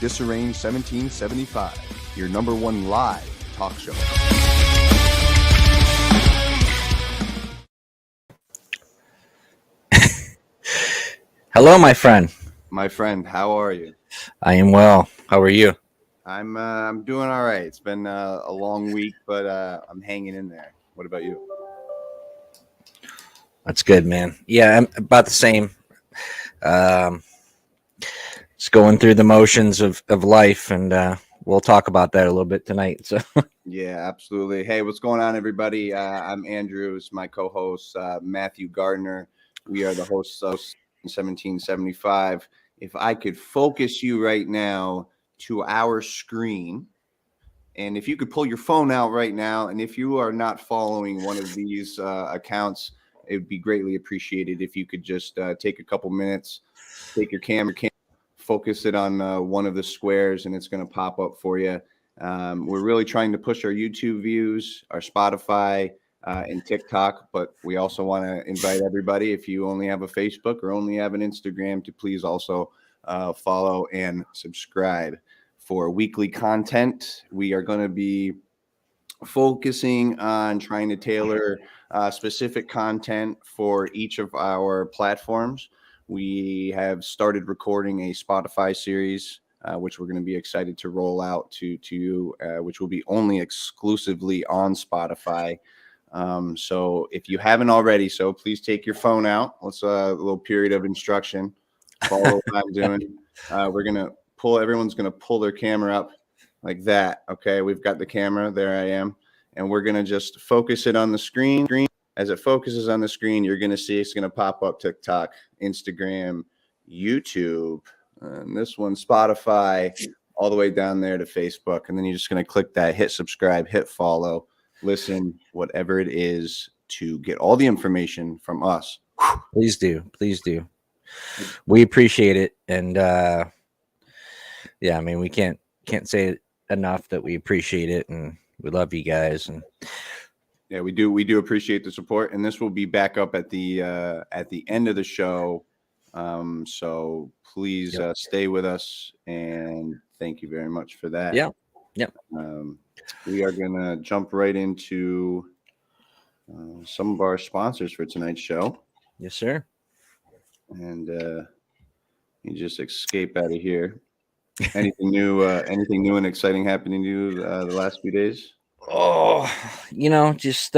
Disarranged1775, your number one live talk show. Hello, my friend. My friend, how are you? I am well. How are you? I'm doing all right. It's been a long week, but I'm hanging in there. What about you? That's good, man. Yeah, I'm about the same. Just going through the motions of life, and we'll talk about that a little bit tonight. So, Yeah, absolutely. Hey, what's going on, everybody? I'm Andrew. It's my co-host, Matthew Gardner. We are the hosts of 1775. If I could focus you right now to our screen, and if you could pull your phone out right now, and if you are not following one of these accounts, it would be greatly appreciated if you could just take a couple minutes, take your camera, focus it on one of the squares, and it's going to pop up for you. We're really trying to push our YouTube views, our Spotify, and TikTok, but we also want to invite everybody, if you only have a Facebook or only have an Instagram, to please also follow and subscribe for weekly content. We are going to be focusing on trying to tailor specific content for each of our platforms. We have started recording a Spotify series, which we're going to be excited to roll out to you, which will be only exclusively on Spotify. So if you haven't already, so please take your phone out. Let's a little period of instruction. Follow what I'm doing. We're going to everyone's going to pull their camera up like that. Okay, we've got the camera. There I am. And we're going to just focus it on the screen. As it focuses on the screen, you're going to see it's going to pop up TikTok, Instagram, YouTube, and this one, Spotify, all the way down there to Facebook. And then you're just going to click that, hit subscribe, hit follow, listen, whatever it is, to get all the information from us. please do. Please do. We appreciate it. And yeah, I mean, we can't say it enough that we appreciate it, and we love you guys. And yeah, we do appreciate the support, and this will be back up at the end of the show. So please stay with us, and thank you very much for that. Yeah. We are gonna jump right into some of our sponsors for tonight's show. Yes, sir. And you just escape out of here. Anything new and exciting happening to you the last few days? Oh, just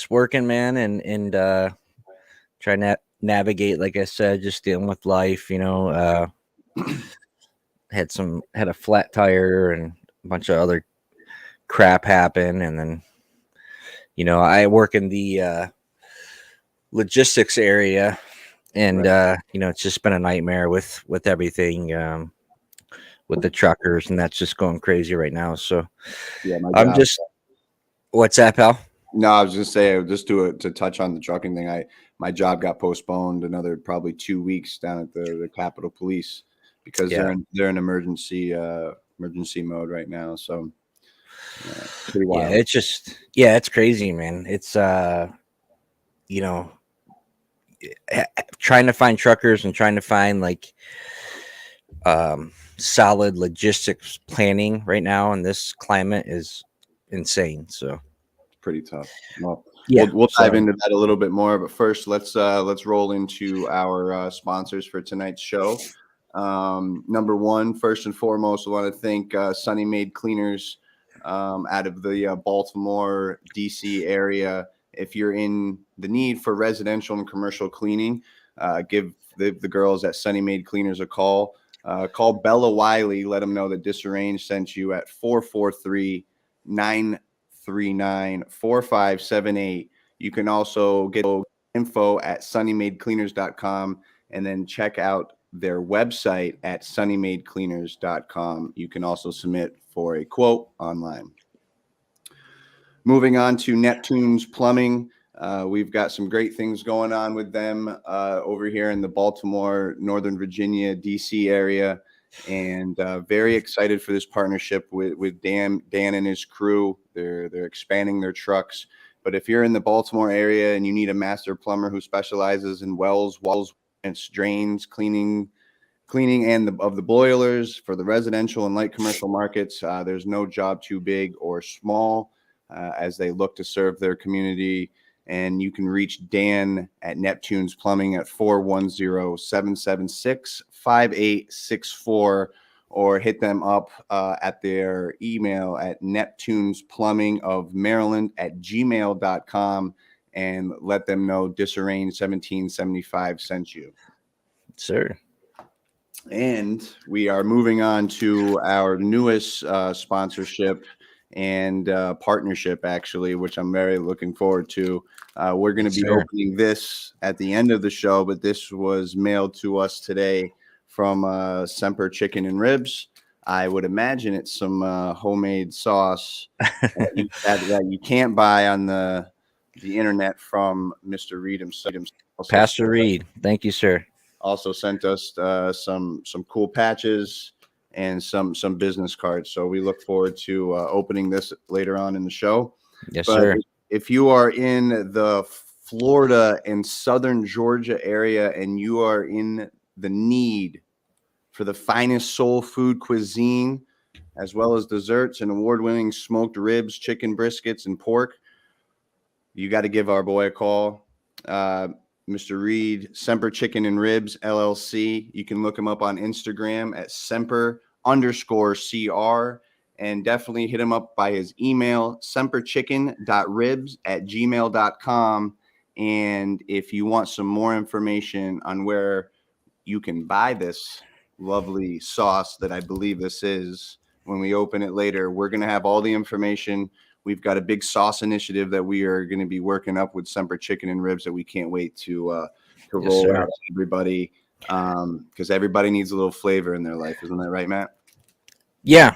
working, man, and trying to navigate, like I said, just dealing with life. Had a flat tire and a bunch of other crap happen, and then I work in the logistics area, and Right. it's just been a nightmare with everything. With the truckers, and that's just going crazy right now. So Yeah, I'm just, what's that, pal? No, I was just saying, just to touch on the trucking thing. My job got postponed another probably 2 weeks down at the Capitol Police because they're in emergency mode right now. So pretty wild. Yeah, it's crazy, man. It's trying to find truckers and trying to find solid logistics planning right now in this climate is insane. So pretty tough. Well, yeah, we'll dive into that a little bit more, but first let's roll into our sponsors for tonight's show. Number one, first and foremost, I want to thank Sunny Made Cleaners out of the Baltimore, DC area. If you're in the need for residential and commercial cleaning, give the girls at Sunny Made Cleaners a call. Call Bella Wiley. Let them know that Disarranged sent you at 443-939-4578. You can also get info at sunnymadecleaners.com and then check out their website at sunnymadecleaners.com. You can also submit for a quote online. Moving on to Neptune's Plumbing. We've got some great things going on with them over here in the Baltimore, Northern Virginia, DC area, and very excited for this partnership with Dan and his crew. They're expanding their trucks. But if you're in the Baltimore area and you need a master plumber who specializes in wells, and drains, cleaning cleaning and of the boilers for the residential and light commercial markets. There's no job too big or small as they look to serve their community. And you can reach Dan at Neptune's Plumbing at 410-776-5864, or hit them up at their email at neptunesplumingofmaryland@gmail.com and let them know Disarranged1775 sent you. Sir. And we are moving on to our newest sponsorship and partnership, actually, which I'm very looking forward to. We're going to be opening this at the end of the show, but this was mailed to us today from Semper Chicken and Ribs. I would imagine it's some homemade sauce that you can't buy on the internet from Mr. Reed himself. Pastor Reed, thank you, sir. Also sent us some cool patches and some business cards. So we look forward to opening this later on in the show. Yes, sir. If you are in the Florida and Southern Georgia area and you are in the need for the finest soul food cuisine, as well as desserts and award-winning smoked ribs, chicken briskets, and pork, you got to give our boy a call. Mr. Reed, Semper Chicken and Ribs, LLC. You can look him up on Instagram at Semper_CR, and definitely hit him up by his email, semperchicken.ribs@gmail.com. And if you want some more information on where you can buy this lovely sauce that I believe this is, when we open it later, we're going to have all the information. We've got a big sauce initiative that we are going to be working up with Semper Chicken and Ribs that we can't wait to roll out to everybody, because everybody needs a little flavor in their life. Isn't that right, Matt? Yeah,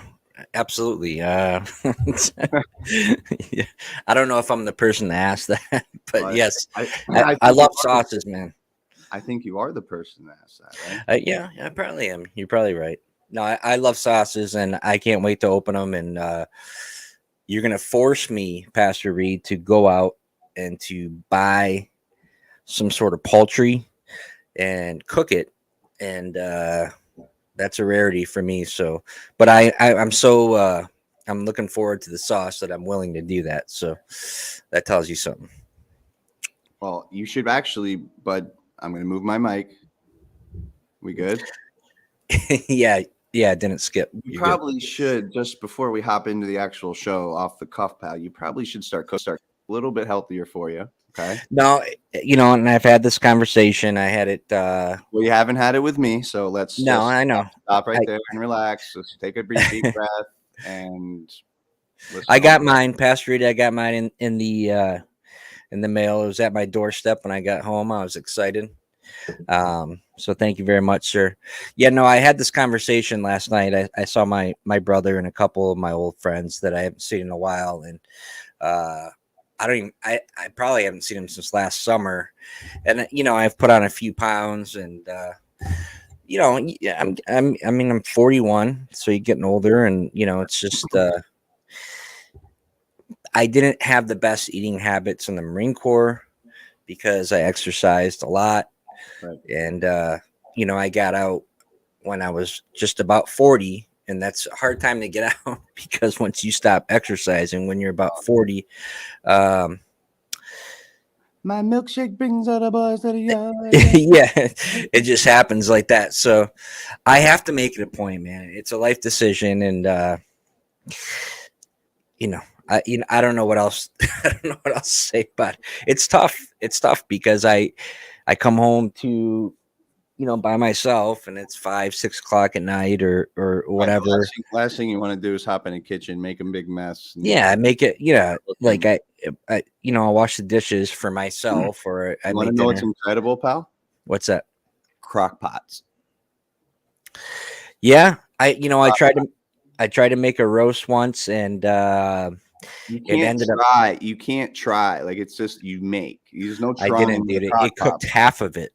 absolutely. Yeah. I don't know if I'm the person to ask that, but yes, I love sauces, man. I think you are the person to ask that, right? Yeah, I probably am. You're probably right. No, I love sauces, and I can't wait to open them. And you're going to force me, Pastor Reed, to go out and to buy some sort of poultry and cook it. And that's a rarity for me. So, but I'm so I'm looking forward to the sauce that I'm willing to do that. So that tells you something. Well, you should actually, but I'm going to move my mic. We good? Yeah, it didn't skip. You probably should, just before we hop into the actual show off the cuff, pal, you probably should start a little bit healthier for you. Okay. No, and I've had this conversation. I had it. Well, you haven't had it with me, so let's. No, I know. Stop right there and relax. Let's take a deep breath and. I got mine, Pastor Reed. I got mine in the mail. It was at my doorstep when I got home. I was excited. So thank you very much, sir. Yeah, no, I had this conversation last night. I saw my brother and a couple of my old friends that I haven't seen in a while, and I probably haven't seen him since last summer. And I've put on a few pounds, and I'm 41, so you're getting older, and it's just I didn't have the best eating habits in the Marine Corps because I exercised a lot. Right. And, I got out when I was just about 40, and that's a hard time to get out because once you stop exercising, when you're about 40, my milkshake brings out a buzz that yeah, it just happens like that. So I have to make it a point, man. It's a life decision. And, I don't know what else. I don't know what else to say, but it's tough. It's tough because I come home to, by myself, and it's 5-6 o'clock at night or whatever. Last thing you want to do is hop in the kitchen, make a big mess. Yeah, I make it. Yeah, like I'll wash the dishes for myself, or I want to know what's incredible, pal? What's that? Crock pots. Yeah, I tried to make a roast once, and you can't try. Like, it's just there's no trying. I didn't do it. It cooked half of it.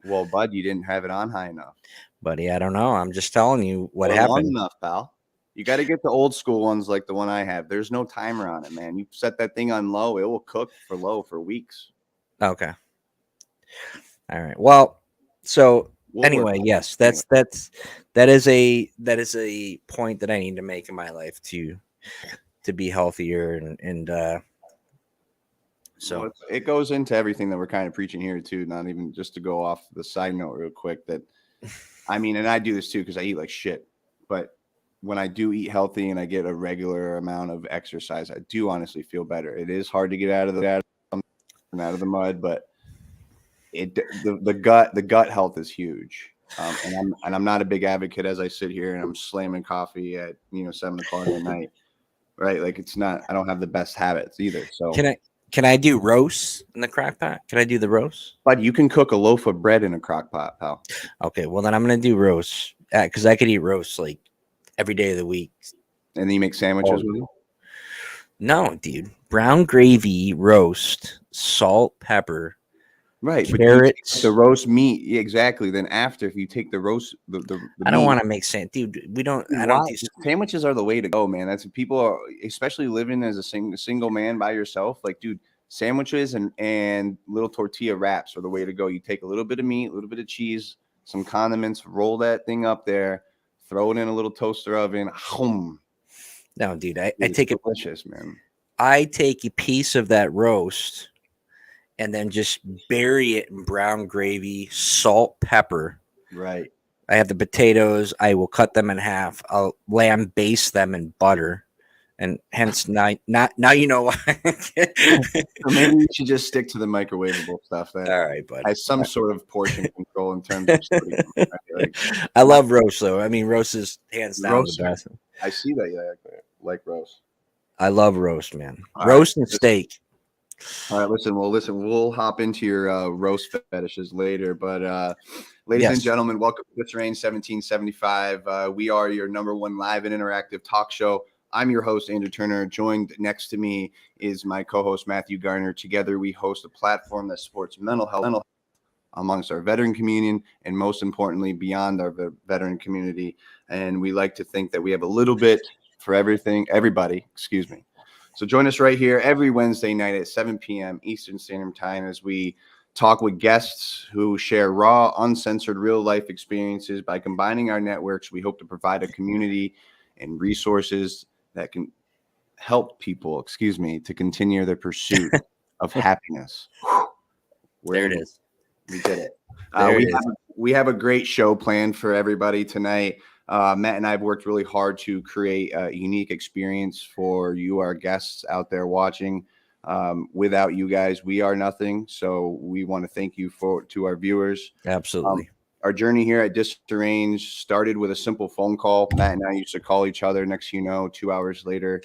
Well, bud, you didn't have it on high enough. Buddy, I don't know. I'm just telling you what happened. Long enough, pal. You got to get the old school ones like the one I have. There's no timer on it, man. You set that thing on low, it will cook for weeks. Okay. All right. Well, so Anyway, yes, that is a point that I need to make in my life to be healthier and so Well, it goes into everything that we're kind of preaching here too. Not even just to go off the side note real quick. That I mean, and I do this too because I eat like shit. But when I do eat healthy and I get a regular amount of exercise, I do honestly feel better. It is hard to get out of the mud, but the gut health is huge. And I'm not a big advocate as I sit here and I'm slamming coffee at 7 o'clock at night, right? Like it's not. I don't have the best habits either. So can I do roasts in the crock pot? Can I do the roast? but you can cook a loaf of bread in a crock pot, pal. Okay, well then I'm gonna do roasts because I could eat roasts like every day of the week. And then you make sandwiches with it. No, dude, brown gravy roast, salt, pepper. Right, carrots, the roast meat, yeah, exactly. Then after, if you take the roast, the I don't meat, want to make sense, dude. We don't. dude, I don't. Sandwiches are the way to go, man. That's people are, especially living as a single man by yourself. Like, dude, sandwiches and little tortilla wraps are the way to go. You take a little bit of meat, a little bit of cheese, some condiments, roll that thing up there, throw it in a little toaster oven. No, dude, I take it delicious, man. I take a piece of that roast and then just bury it in brown gravy, salt, pepper. Right. I have the potatoes. I will cut them in half. I'll lamb baste them in butter, and hence now you know why. Or maybe you should just stick to the microwavable stuff. That all right, bud. Has some sort of portion control in terms of sodium. Right? I love roast though. I mean, roast is hands down roast, the best. I see that. Yeah, like roast. I love roast, man. All roast right. and steak. All right, listen. We'll hop into your roast fetishes later, but ladies and gentlemen, welcome to Disarranged 1775. We are your number one live and interactive talk show. I'm your host, Andrew Turner. Joined next to me is my co-host, Matthew Gardner. Together, we host a platform that supports mental health amongst our veteran community, and most importantly, beyond our veteran community. And we like to think that we have a little bit for everybody. Excuse me. So join us right here every Wednesday night at 7 p.m. Eastern Standard Time as we talk with guests who share raw, uncensored, real-life experiences. By combining our networks, we hope to provide a community and resources that can help people, to continue their pursuit of happiness. There it is. We did it. We have a great show planned for everybody tonight. Matt and I have worked really hard to create a unique experience for you, our guests out there watching. Without you guys, we are nothing. So we want to thank you to our viewers. Absolutely. Our journey here at Disarranged started with a simple phone call. Matt and I used to call each other. Next, 2 hours later,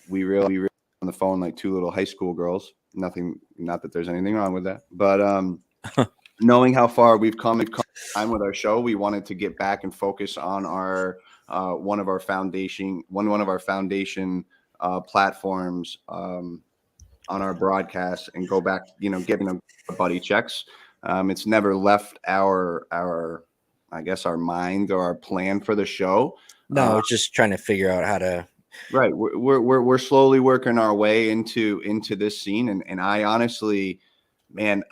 we really on the phone like two little high school girls. Nothing, not that there's anything wrong with that, but knowing how far we've come time with our show, we wanted to get back and focus on our one of our foundation platforms on our broadcast and go back, giving them buddy checks. It's never left our mind or our plan for the show. No, it's just trying to figure out how to. Right, we're slowly working our way into this scene, and I honestly, man,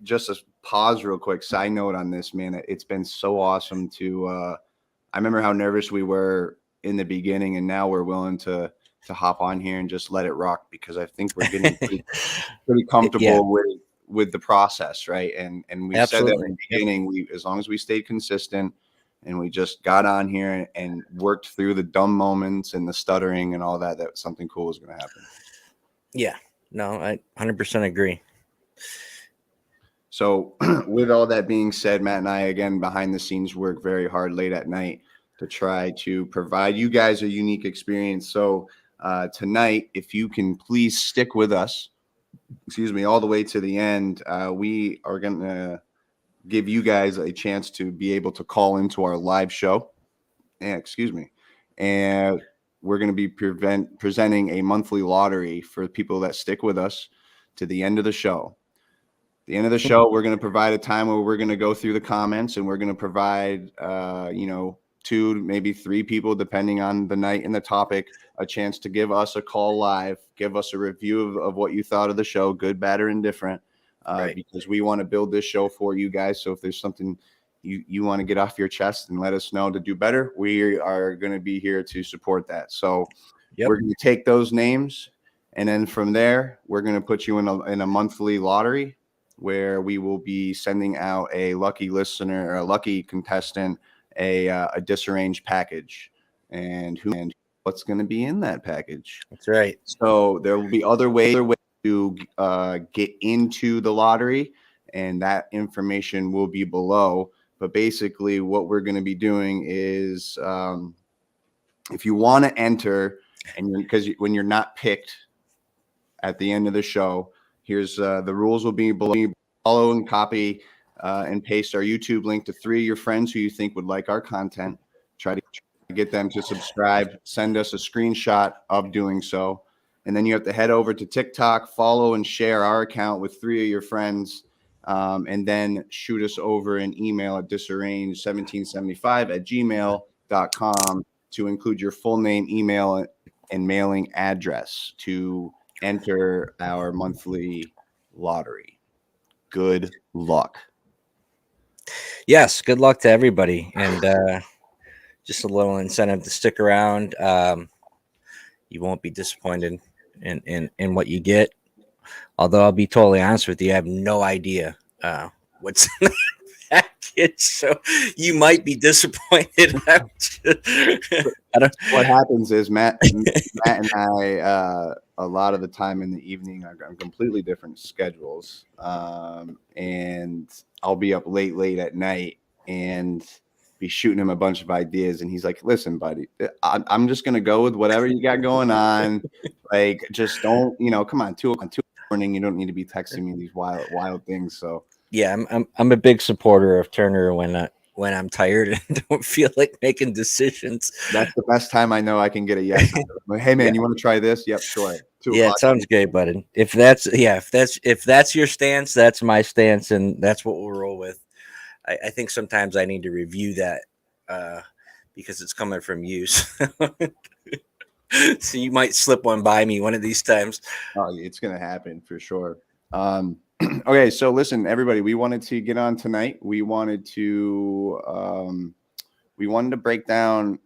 just a pause real quick. Side note on this, man, it's been so awesome to. I remember how nervous we were in the beginning, and now we're willing to hop on here and just let it rock because I think we're getting pretty comfortable with the process, right? And we said that in the beginning. We, as long as we stayed consistent. And we just got on here and worked through the dumb moments and the stuttering and all that something cool was going to happen. Yeah, no, I 100% agree. So with all that being said, Matt and I, again, behind the scenes, work very hard late at night to try to provide you guys a unique experience. So tonight, if you can please stick with us, all the way to the end, we are going to give you guys a chance to be able to call into our live show. And we're going to be presenting a monthly lottery for people that stick with us to the end of the show. At the end of the show, we're going to provide a time where we're going to go through the comments and we're going to provide, 2, maybe 3 people, depending on the night and the topic, a chance to give us a call live, give us a review of what you thought of the show, good, bad, or indifferent. Right. because we want to build this show for you guys. So if there's something you want to get off your chest and let us know to do better, we are going to be here to support that. So we're going to take those names, and then from there, we're going to put you in a monthly lottery where we will be sending out a lucky listener or a lucky contestant a disarranged package. And what's going to be in that package? That's right. So there will be other ways to get into the lottery, and that information will be below. But basically, what we're going to be doing is, if you want to enter, and because when you're not picked at the end of the show, here's the rules will be below. Follow and copy and paste our YouTube link to 3 of your friends who you think would like our content. Try to get them to subscribe. Send us a screenshot of doing so. And then you have to head over to TikTok, follow and share our account with 3 of your friends, and then shoot us over an email at disarranged1775@gmail.com to include your full name, email, and mailing address to enter our monthly lottery. Good luck. Yes, good luck to everybody, and just a little incentive to stick around. You won't be disappointed in what you get. Although I'll be totally honest with you, I have no idea what's in the package, so you might be disappointed. What happens is Matt and I, a lot of the time in the evening, are on completely different schedules, and I'll be up late at night and be shooting him a bunch of ideas, and he's like, "Listen, buddy, I'm just gonna go with whatever you got going on. Like, just don't, come on, 2 o'clock in the morning. You don't need to be texting me these wild things." So yeah, I'm a big supporter of Turner when I'm tired and don't feel like making decisions. that's the best time I know I can get a yes. Like, hey man, you want to try this? Yep, sure. 2 Yeah, o'clock. it sounds great, buddy. If that's your stance, that's my stance, and that's what we'll roll with. I think sometimes I need to review that because it's coming from you. So you might slip one by me one of these times. Oh, it's gonna happen for sure. Okay, so listen, everybody, we wanted to get on tonight. We wanted to break down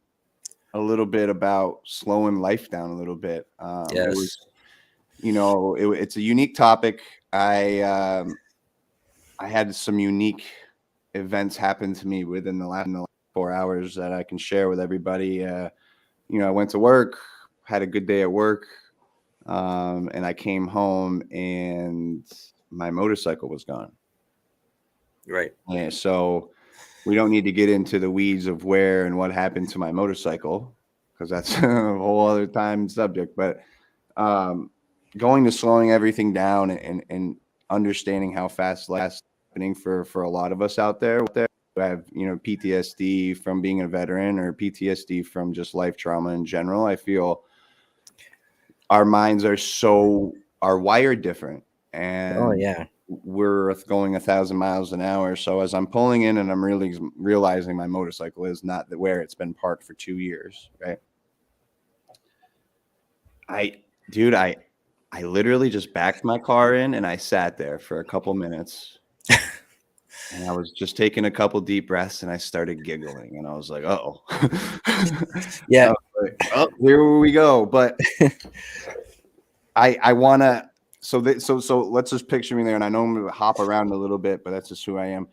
a little bit about slowing life down a little bit. Yes. It was, it's a unique topic. I had some unique events happen to me within the last 4 hours that I can share with everybody. I went to work, had a good day at work, and I came home and my motorcycle was gone. Right. Yeah, so we don't need to get into the weeds of where and what happened to my motorcycle, because that's a whole other time subject. But going to slowing everything down and understanding how fast life's happening for a lot of us out there who have PTSD from being a veteran or PTSD from just life trauma in general. I feel our minds are wired different, and Oh yeah, we're going 1,000 miles an hour. So as I'm pulling in and I'm really realizing my motorcycle is not where it's been parked for 2 years, right? I literally just backed my car in and I sat there for a couple minutes and I was just taking a couple deep breaths and I started giggling and I was like, "Oh, yeah." Oh, here we go. But I want to. So let's just picture me there, and I know I'm going to hop around a little bit, but that's just who I am.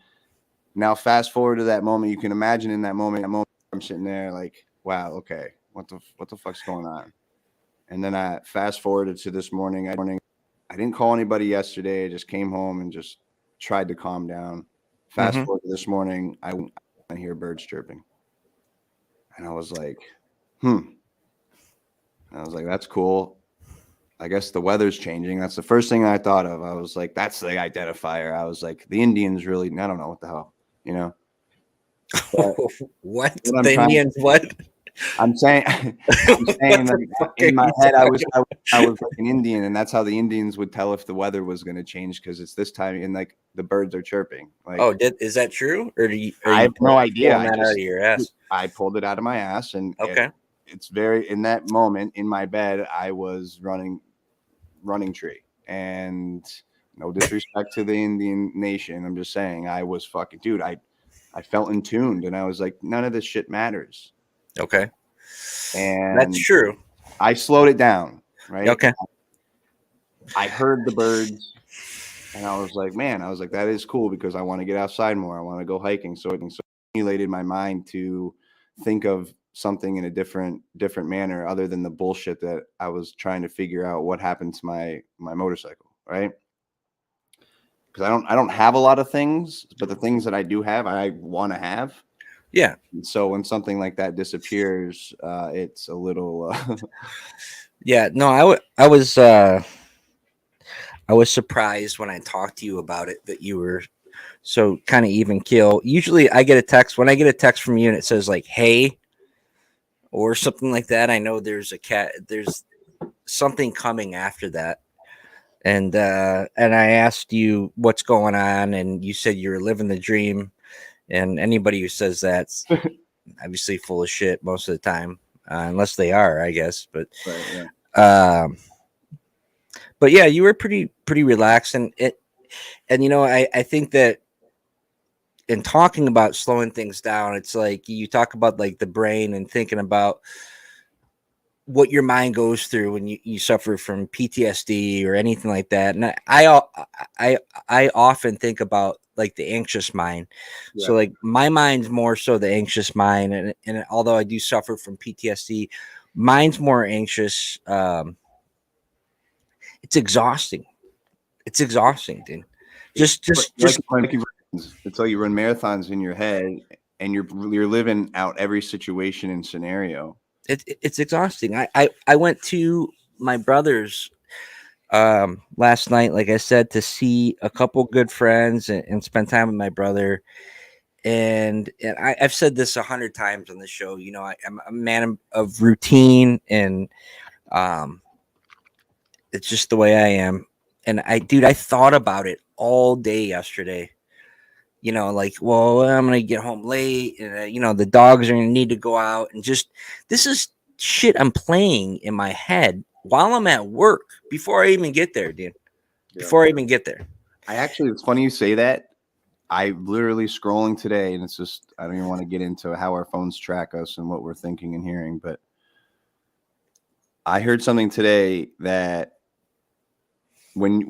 Now, fast forward to that moment. You can imagine in that moment, I'm sitting there like, wow, okay, what the fuck's going on? And then I fast forwarded to this morning. I didn't call anybody yesterday. I just came home and just tried to calm down. Fast forward to this morning, I hear birds chirping, and I was like, And I was like, that's cool. I guess the weather's changing. That's the first thing I thought of. I was like, that's the identifier. I was like, the Indians really, I don't know what the hell, What? The Indians? What? I'm saying that in my head, I was like an Indian, and that's how the Indians would tell if the weather was going to change, because it's this time and like the birds are chirping. Like, oh, is that true? Or I have no idea. That out of your ass? I pulled it out of my ass, and okay. It's very, in that moment in my bed, I was running tree, and No disrespect to the Indian nation. I'm just saying I was fucking dude. I felt in tuned, and I was like, none of this shit matters. Okay. That's And true. I slowed it down, right? Okay. I heard the birds, and I was like, man, that is cool because I want to get outside more. I want to go hiking. So it stimulated my mind to think of something in a different manner other than the bullshit that I was trying to figure out what happened to my motorcycle, right? Because I don't have a lot of things, but the things that I do have, I want to have. Yeah. So when something like that disappears, it's a little. Yeah. No, I was surprised when I talked to you about it that you were so kind of even keel. Usually, I get a text when I get a text from you and it says like "Hey" or something like that. I know there's there's something coming after that. And I asked you what's going on, and you said you're living the dream. And anybody who says that's obviously full of shit most of the time, unless they are, I guess. But Right, yeah. But yeah, you were pretty relaxed, and I think that in talking about slowing things down, it's like you talk about like the brain and thinking about what your mind goes through when you suffer from PTSD or anything like that. And I often think about like the anxious mind. Yeah. So like my mind's more so the anxious mind. And although I do suffer from PTSD, mine's more anxious. It's exhausting. It's exhausting, dude. Just it's like you run marathons in your head and you're living out every situation and scenario. It's exhausting. I went to my brother's last night, like I said, to see a couple good friends and spend time with my brother. And I've said this 100 times on the show. You know, I'm a man of routine, and it's just the way I am. And I thought about it all day yesterday. You know, like, well, I'm going to get home late and, the dogs are going to need to go out, and just, this is shit I'm playing in my head while I'm at work before I even get there, dude. Before I even get there. It's funny you say that. I literally scrolling today, and it's just, I don't even want to get into how our phones track us and what we're thinking and hearing, but I heard something today that when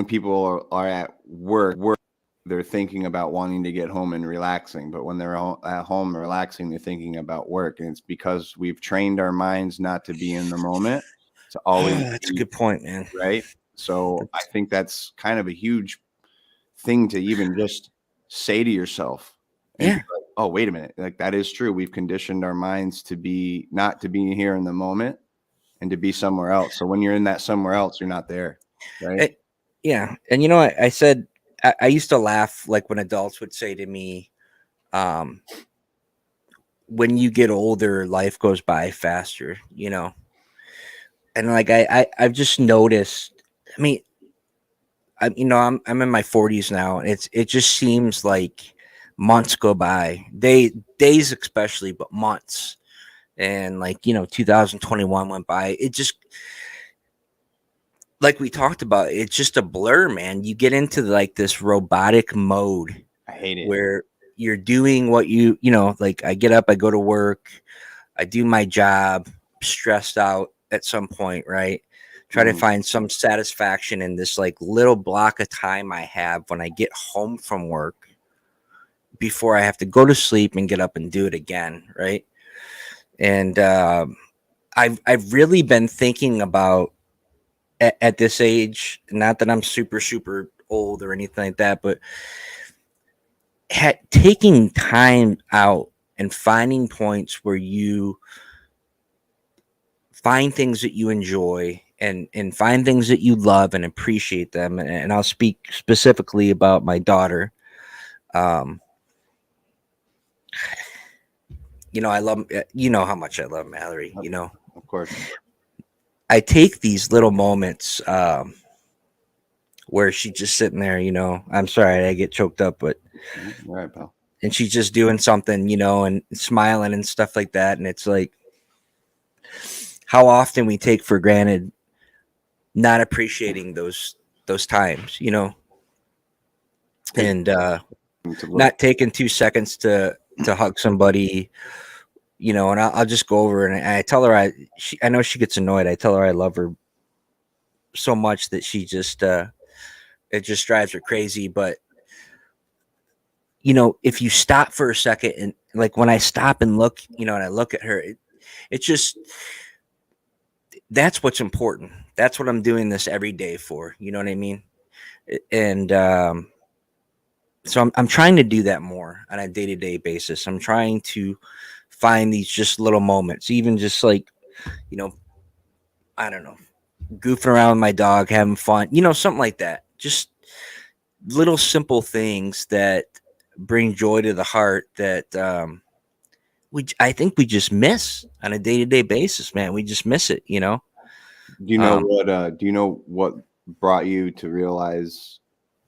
people are at work, they're thinking about wanting to get home and relaxing, but when they're at home relaxing, they're thinking about work. And it's because we've trained our minds not to be in the moment, to always that's a good point, man. Right. So I think that's kind of a huge thing to even just say to yourself. And like, oh, wait a minute. Like, that is true. We've conditioned our minds to not to be here in the moment and to be somewhere else. So when you're in that somewhere else, you're not there. Right. Yeah. And I said, I used to laugh like when adults would say to me, when you get older, life goes by faster, And like I've just noticed. I mean, I'm in my 40s now, and it just seems like months go by, days especially, but months. And 2021 went by. It just, like we talked about, it's just a blur, man. You get into like this robotic mode. I hate it. Where you're doing what like I get up, I go to work, I do my job, stressed out at some point, right? Try to find some satisfaction in this like little block of time I have when I get home from work before I have to go to sleep and get up and do it again, right? And I've really been thinking about at this age, not that I'm super old or anything like that, but taking time out and finding points where you find things that you enjoy and find things that you love and appreciate them. And I'll speak specifically about my daughter. I love, how much I love Mallory, Of course. I take these little moments where she's just sitting there, I'm sorry, I get choked up, but all right, pal. And she's just doing something, and smiling and stuff like that. And it's like how often we take for granted not appreciating those those times, you know, and To look. not taking 2 seconds to hug somebody, you know, and I'll just go over and I tell her I know she gets annoyed. I tell her I love her so much that she just it just drives her crazy. But you know, if you stop for a second and like when I stop and look, you know, and I look at her, it's just that's what's important. That's what I'm doing this every day for. You know what I mean? And so I'm trying to do that more on a day-to-day basis. I'm trying to find these just little moments, even just like, you know, I don't know, goofing around with my dog, having fun, you know, something like that. Just little simple things that bring joy to the heart that I think we just miss on a day-to-day basis, man. We just miss it, you know. Do you know what? Do you know what brought you to realize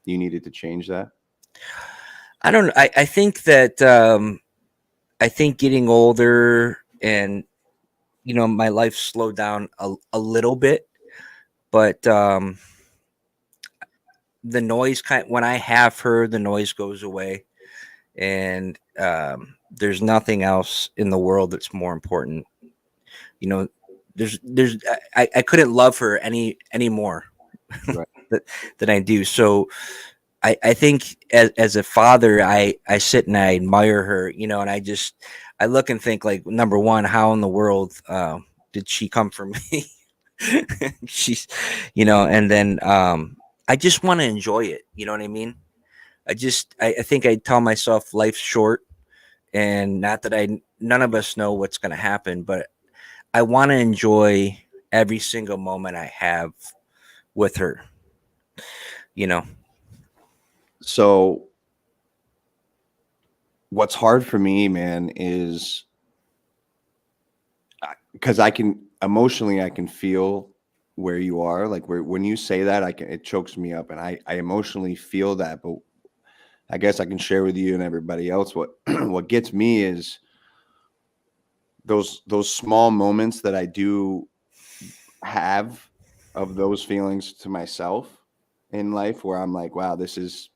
you needed to change that? I don't know. I think that I think getting older and you know my life slowed down a little bit, but the noise when I have her, the noise goes away, and there's nothing else in the world that's more important. You know, there's I couldn't love her any more Right. than I do. So I think as a father, I sit and I admire her, you know, and I look and think like, number one, how in the world did she come from me? She's, you know, and then I just want to enjoy it. You know what I mean? I think I tell myself life's short, and not that none of us know what's going to happen, but I want to enjoy every single moment I have with her, you know? So what's hard for me, man, is because I can emotionally, I can feel where you are. Like when you say that, it chokes me up, and I emotionally feel that. But I guess I can share with you and everybody else what what gets me is those small moments that I do have of those feelings to myself in life, where I'm like, wow, this is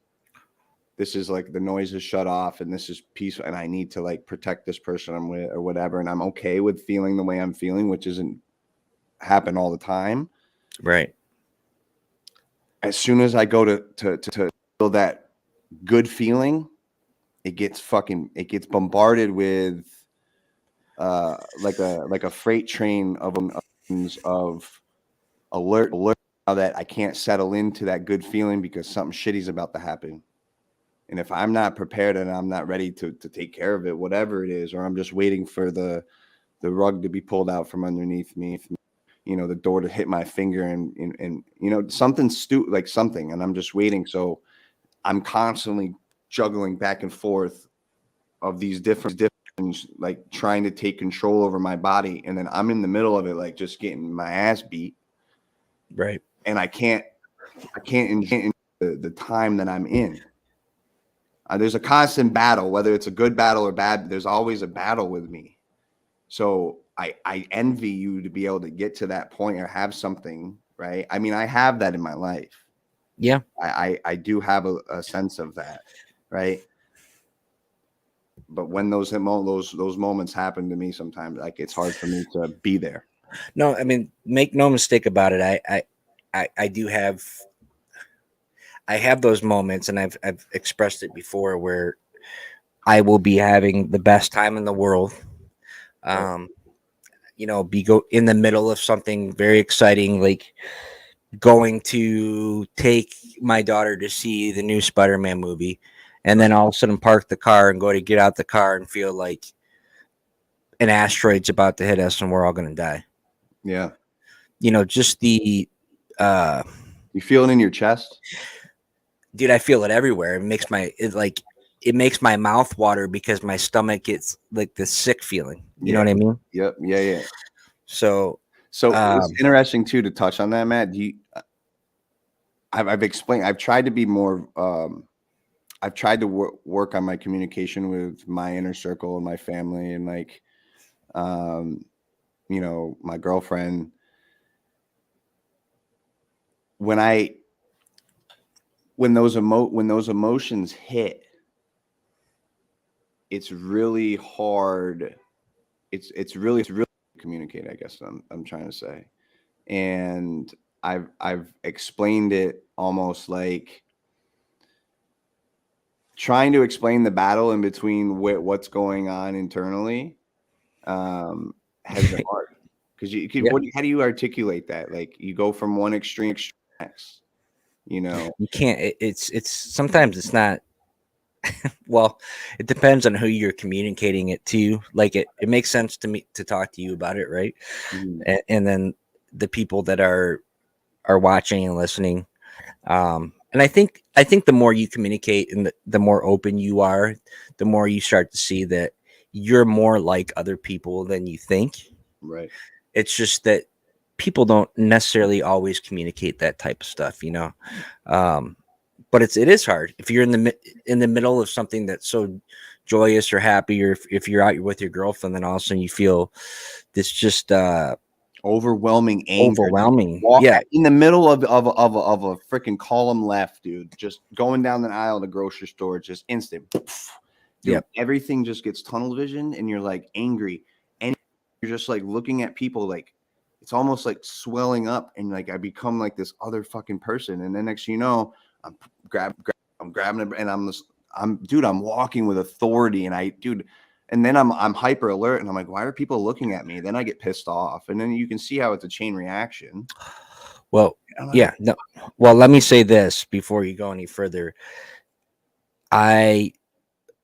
like the noise is shut off and this is peaceful, and I need to like protect this person I'm with or whatever, and I'm okay with feeling the way I'm feeling, which isn't happen all the time. Right. As soon as I go to feel that good feeling, it gets bombarded with like a freight train of alert that I can't settle into that good feeling because something shitty's about to happen. And if I'm not prepared and I'm not ready to take care of it, whatever it is, or I'm just waiting for the rug to be pulled out from underneath me, you know, the door to hit my finger and you know, something like something, and I'm just waiting. So I'm constantly juggling back and forth of these different like trying to take control over my body, and then I'm in the middle of it, like just getting my ass beat. Right. And I can't enjoy the time that I'm in. There's a constant battle, whether it's a good battle or bad. There's always a battle with me. So I envy you to be able to get to that point or have something, right? I mean, I have that in my life. Yeah. I do have a sense of that, right? But when those moments happen to me, sometimes like it's hard for me to be there. No, I mean, make no mistake about it. I do have those moments, and I've expressed it before, where I will be having the best time in the world. You know, go in the middle of something very exciting, like going to take my daughter to see the new Spider-Man movie, and then all of a sudden park the car and go to get out the car and feel like an asteroid's about to hit us and we're all going to die. Yeah. You know, just the you feel it in your chest? Dude, I feel it everywhere. It makes my mouth water because my stomach gets like this sick feeling. You know what I mean? Yep. Yeah. So it's interesting too to touch on that, Matt. I've explained. I've tried to be more. I've tried to work on my communication with my inner circle and my family, and like, you know, my girlfriend. When I when those emotions hit, it's really hard. It's really communicate, I guess I'm trying to say. And I've explained it almost like trying to explain the battle in between what's going on internally has been hard, because you can, Yeah. how do you articulate that? Like, you go from one extreme to the next, you know. You can't. It's sometimes it's not. Well, it depends on who you're communicating it to. Like it makes sense to me to talk to you about it, right? Mhm. And then the people that are watching and listening. And I think the more you communicate and the more open you are, the more you start to see that you're more like other people than you think. Right. It's just that people don't necessarily always communicate that type of stuff, you know. But it is hard if you're in the middle of something that's so joyous or happy, or if you're out with your girlfriend, then all of a sudden you feel this just Overwhelming anger. overwhelming. Walk Yeah, in the middle of a freaking column left, dude. Just going down the aisle of the grocery store, just instant. Dude, Yep. everything just gets tunnel vision, and you're like angry, and you're just like looking at people like it's almost like swelling up, and like I become like this other fucking person, and then next thing you know, I'm grabbing it, and I'm walking with authority, and and then I'm hyper alert, and I'm like, why are people looking at me? Then I get pissed off, and then you can see how it's a chain reaction. Well, Like, yeah. No. Well, let me say this before you go any further. I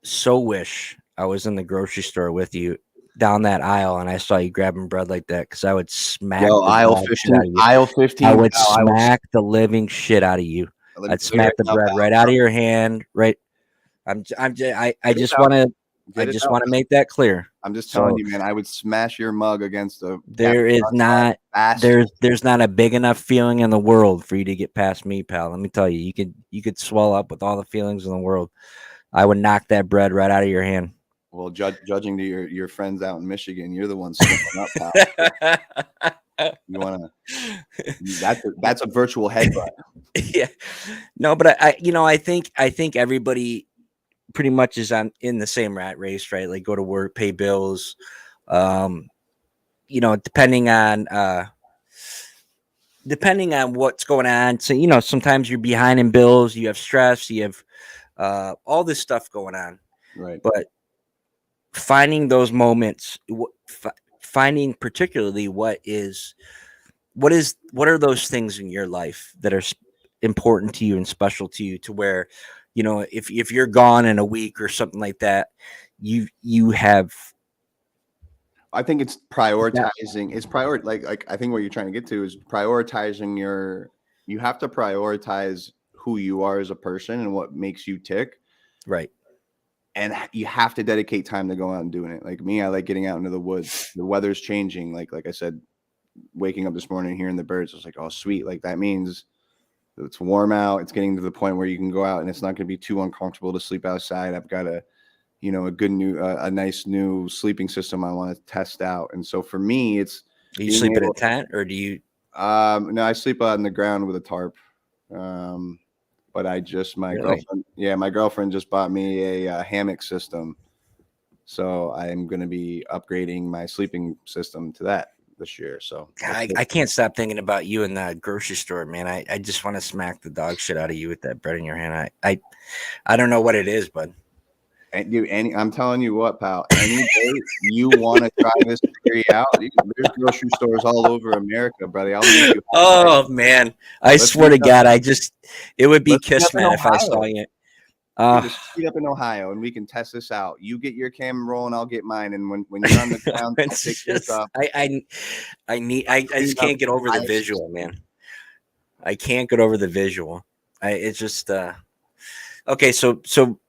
so wish I was in the grocery store with you down that aisle and I saw you grabbing bread like that, because I would smack yo, the dog shit out of you. aisle I 15, would pal, smack the living shit out of you. let me I'd tell you smack right the now, bread pal, right out of your hand. Right. I get it just out, want to. I get it just out. want to make that clear. I'm just telling So you, man, I would smash your mug against the there is not faster. there's not a big enough feeling in the world for you to get past me, pal. Let me tell you, you could swell up with all the feelings in the world. I would knock that bread right out of your hand. Well, judging to your friends out in Michigan, you're the one swelling up, pal. You want to? That's a virtual headbutt. Yeah. No, but I think everybody pretty much is in the same rat race, right? Like, go to work, pay bills. Um, depending on what's going on. So, sometimes you're behind in bills, you have stress, you have all this stuff going on. Right. But finding those moments, finding particularly what are those things in your life that are important to you and special to you, to where, if you're gone in a week or something like that, you have. I think it's prioritizing. It's like I think what you're trying to get to is prioritizing you have to prioritize who you are as a person and what makes you tick. Right. And you have to dedicate time to go out and doing it. Like me, I like getting out into the woods. The weather's changing. Like I said, waking up this morning, hearing the birds, I was like, oh, sweet. Like that means it's warm out. It's getting to the point where you can go out and it's not going to be too uncomfortable to sleep outside. I've got a nice new sleeping system I want to test out. And so for me, it's Do you sleep in a tent, or do you? no, I sleep on the ground with a tarp. But Really? my girlfriend just bought me a hammock system. So I'm going to be upgrading my sleeping system to that this year. So I can't stop thinking about you in the grocery store, man. I just want to smack the dog shit out of you with that bread in your hand. I don't know what it is, bud. I'm telling you what, pal, any day you want to try this theory out, there's grocery stores all over America, buddy. I'll meet you. Oh man, I swear to God, it would be Kismet if I saw you. Just meet up in Ohio and we can test this out. You get your camera rolling, I'll get mine. And when you're on the ground, I'll pick this up. I just can't get over the visual, man. I can't get over the visual. It's just okay. So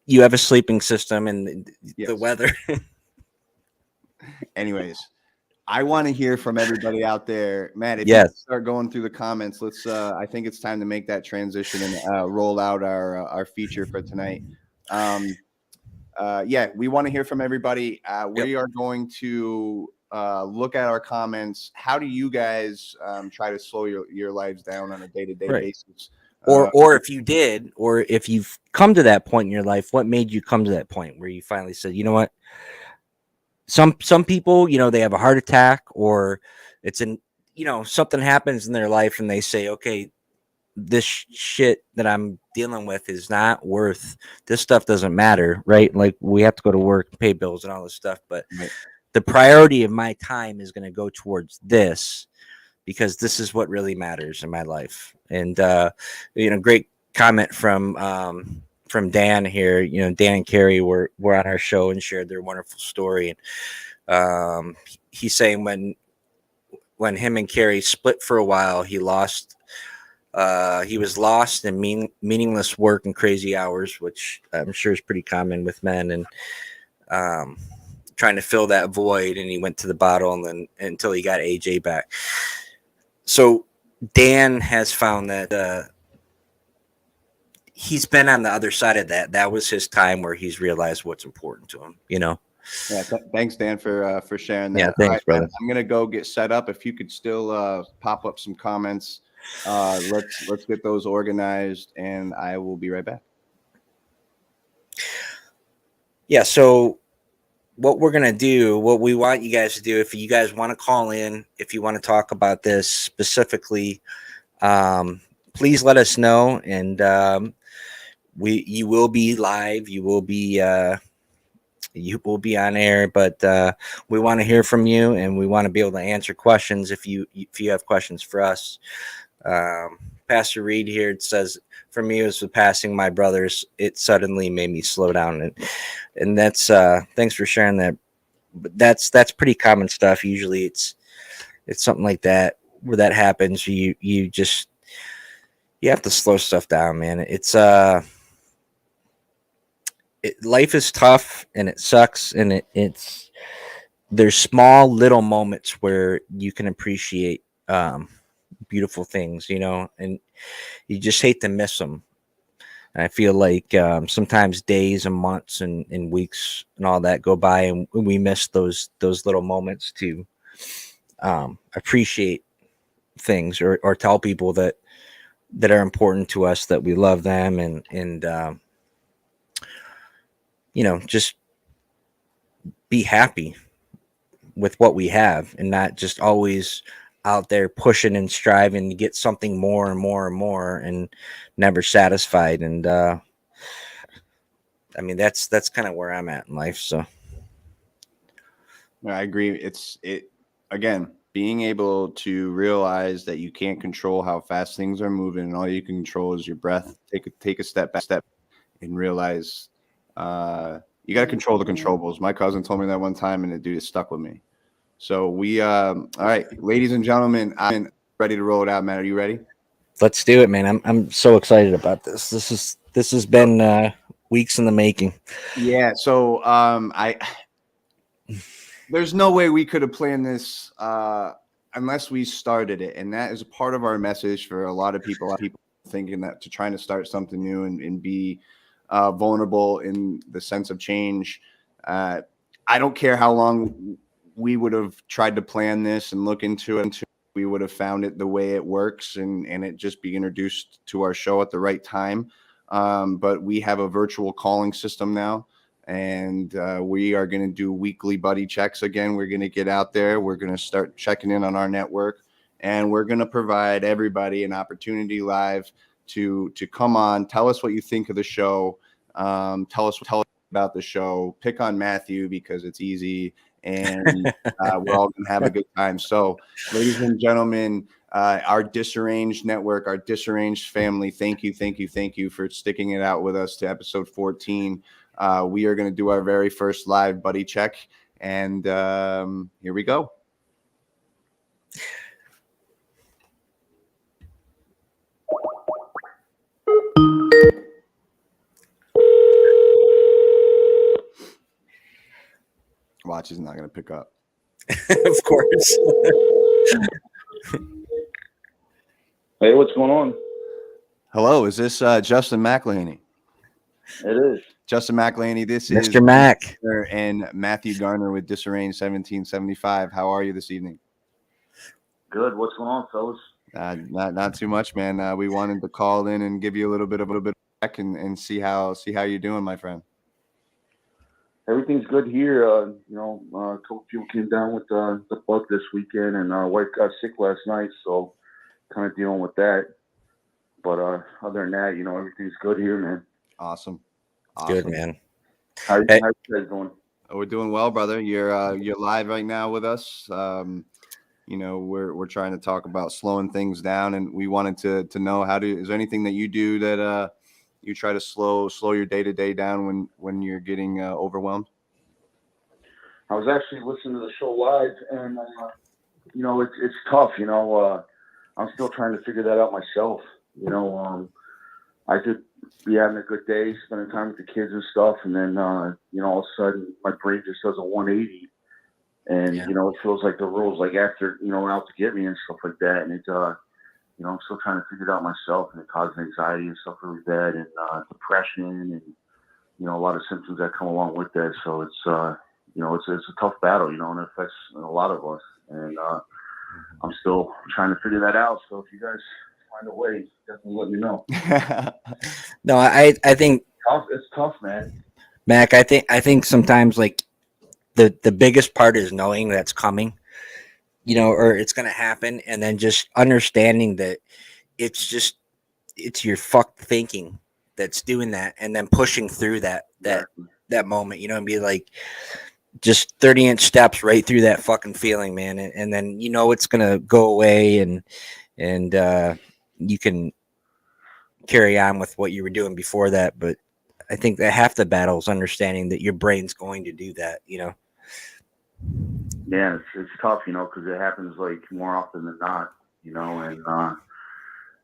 you have a sleeping system and the weather. Anyways, I want to hear from everybody out there, Matt. If Yes. you start going through the comments, let's. I think it's time to make that transition and roll out our feature for tonight. We want to hear from everybody. We are going to look at our comments. How do you guys try to slow your lives down on a day-to-day basis? Or if you did, or if you've come to that point in your life, what made you come to that point where you finally said, you know what? Some people, they have a heart attack, or something happens in their life and they say, okay, this shit that I'm dealing with is not worth, this stuff doesn't matter, right? Like, we have to go to work and pay bills and all this stuff, but Right. the priority of my time is going to go towards this, because this is what really matters in my life. And great comment from Dan here. Dan and Carrie were on our show and shared their wonderful story. And he's saying when him and Carrie split for a while, he was lost in meaningless work and crazy hours, which I'm sure is pretty common with men, and trying to fill that void. And he went to the bottle until he got AJ back. So Dan has found that he's been on the other side of that. That was his time where he's realized what's important to him, Yeah. Thanks, Dan, for sharing that. Yeah, thanks, brother. I'm gonna go get set up. If you could still pop up some comments, let's get those organized, and I will be right back. Yeah. So what we're going to do, what we want you guys to do, if you guys want to call in, if you want to talk about this specifically, please let us know. And you will be live. You will be on air, but we want to hear from you, and we want to be able to answer questions if you have questions for us. Pastor Reed here, it says, for me, it was with passing my brothers, it suddenly made me slow down. And that's thanks for sharing that. But that's pretty common stuff. Usually it's something like that where that happens. You have to slow stuff down, man. It's life is tough and it sucks, and there's small little moments where you can appreciate beautiful things, and you just hate to miss them. And I feel like sometimes days and months and weeks and all that go by, and we miss those little moments to appreciate things, or tell people that are important to us that we love them, and just be happy with what we have, and not just always out there pushing and striving to get something more and more and more, and never satisfied. And I mean, that's kind of where I'm at in life. So I agree. Again, being able to realize that you can't control how fast things are moving, and all you can control is your breath. Take a step back, and realize you got to control the controllables. My cousin told me that one time, and it stuck with me. So all right, ladies and gentlemen, I'm ready to roll it out, man. Are you ready? Let's do it, man. I'm so excited about this. This has been weeks in the making. Yeah. So there's no way we could have planned this unless we started it, and that is a part of our message for a lot of people. A lot of people thinking that trying to start something new and be vulnerable in the sense of change. I don't care how long we would have tried to plan this and look into it. We would have found it the way it works, and it just be introduced to our show at the right time. But we have a virtual calling system now, and we are going to do weekly buddy checks again. We're going to get out there. We're going to start checking in on our network, and we're going to provide everybody an opportunity live to come on, tell us what you think of the show, tell us about the show, pick on Matthew because it's easy, and we're all going to have a good time. So, ladies and gentlemen, our Disarranged network, our Disarranged family, thank you for sticking it out with us to episode 14. We are going to do our very first live buddy check, and here we go. Watch is not going to pick up. Of course. Hey, what's going on? Hello, is this Justin McElhaney? It is. Justin McElhaney, this Mr. is Mr. Mac and Matthew Gardner with Disarranged 1775. How are you this evening? Good. What's going on, fellas? Not too much, man. We wanted to call in and give you a little bit back and see how you're doing, my friend. Everything's good here. A couple people came down with the bug this weekend, and wife got sick last night, so kind of dealing with that. But other than that, everything's good here, man. Awesome. Good, man. How you guys doing? We're doing well, brother. You're live right now with us. We're trying to talk about slowing things down, and we wanted to know is there anything that you do that you try to slow your day-to-day down when you're getting overwhelmed? I was actually listening to the show live, and it's tough. I'm still trying to figure that out myself. I could be having a good day, spending time with the kids and stuff, and then all of a sudden my brain just does a 180, and it feels like the rules like after out to get me and stuff like that, and it's I'm still trying to figure it out myself, and it causes anxiety and stuff really bad, and depression, and a lot of symptoms that come along with that. So it's it's a tough battle, and it affects a lot of us, and I'm still trying to figure that out. So if you guys find a way, definitely let me know. No, I think It's tough, man. Mac, I think sometimes like the biggest part is knowing that's coming, or it's going to happen, and then just understanding that it's your fucked thinking that's doing that, and then pushing through that moment, and be like just 30-inch steps right through that fucking feeling, man, and then it's going to go away, and you can carry on with what you were doing before that. But I think that half the battle is understanding that your brain's going to do that, Yeah, it's tough, because it happens like more often than not,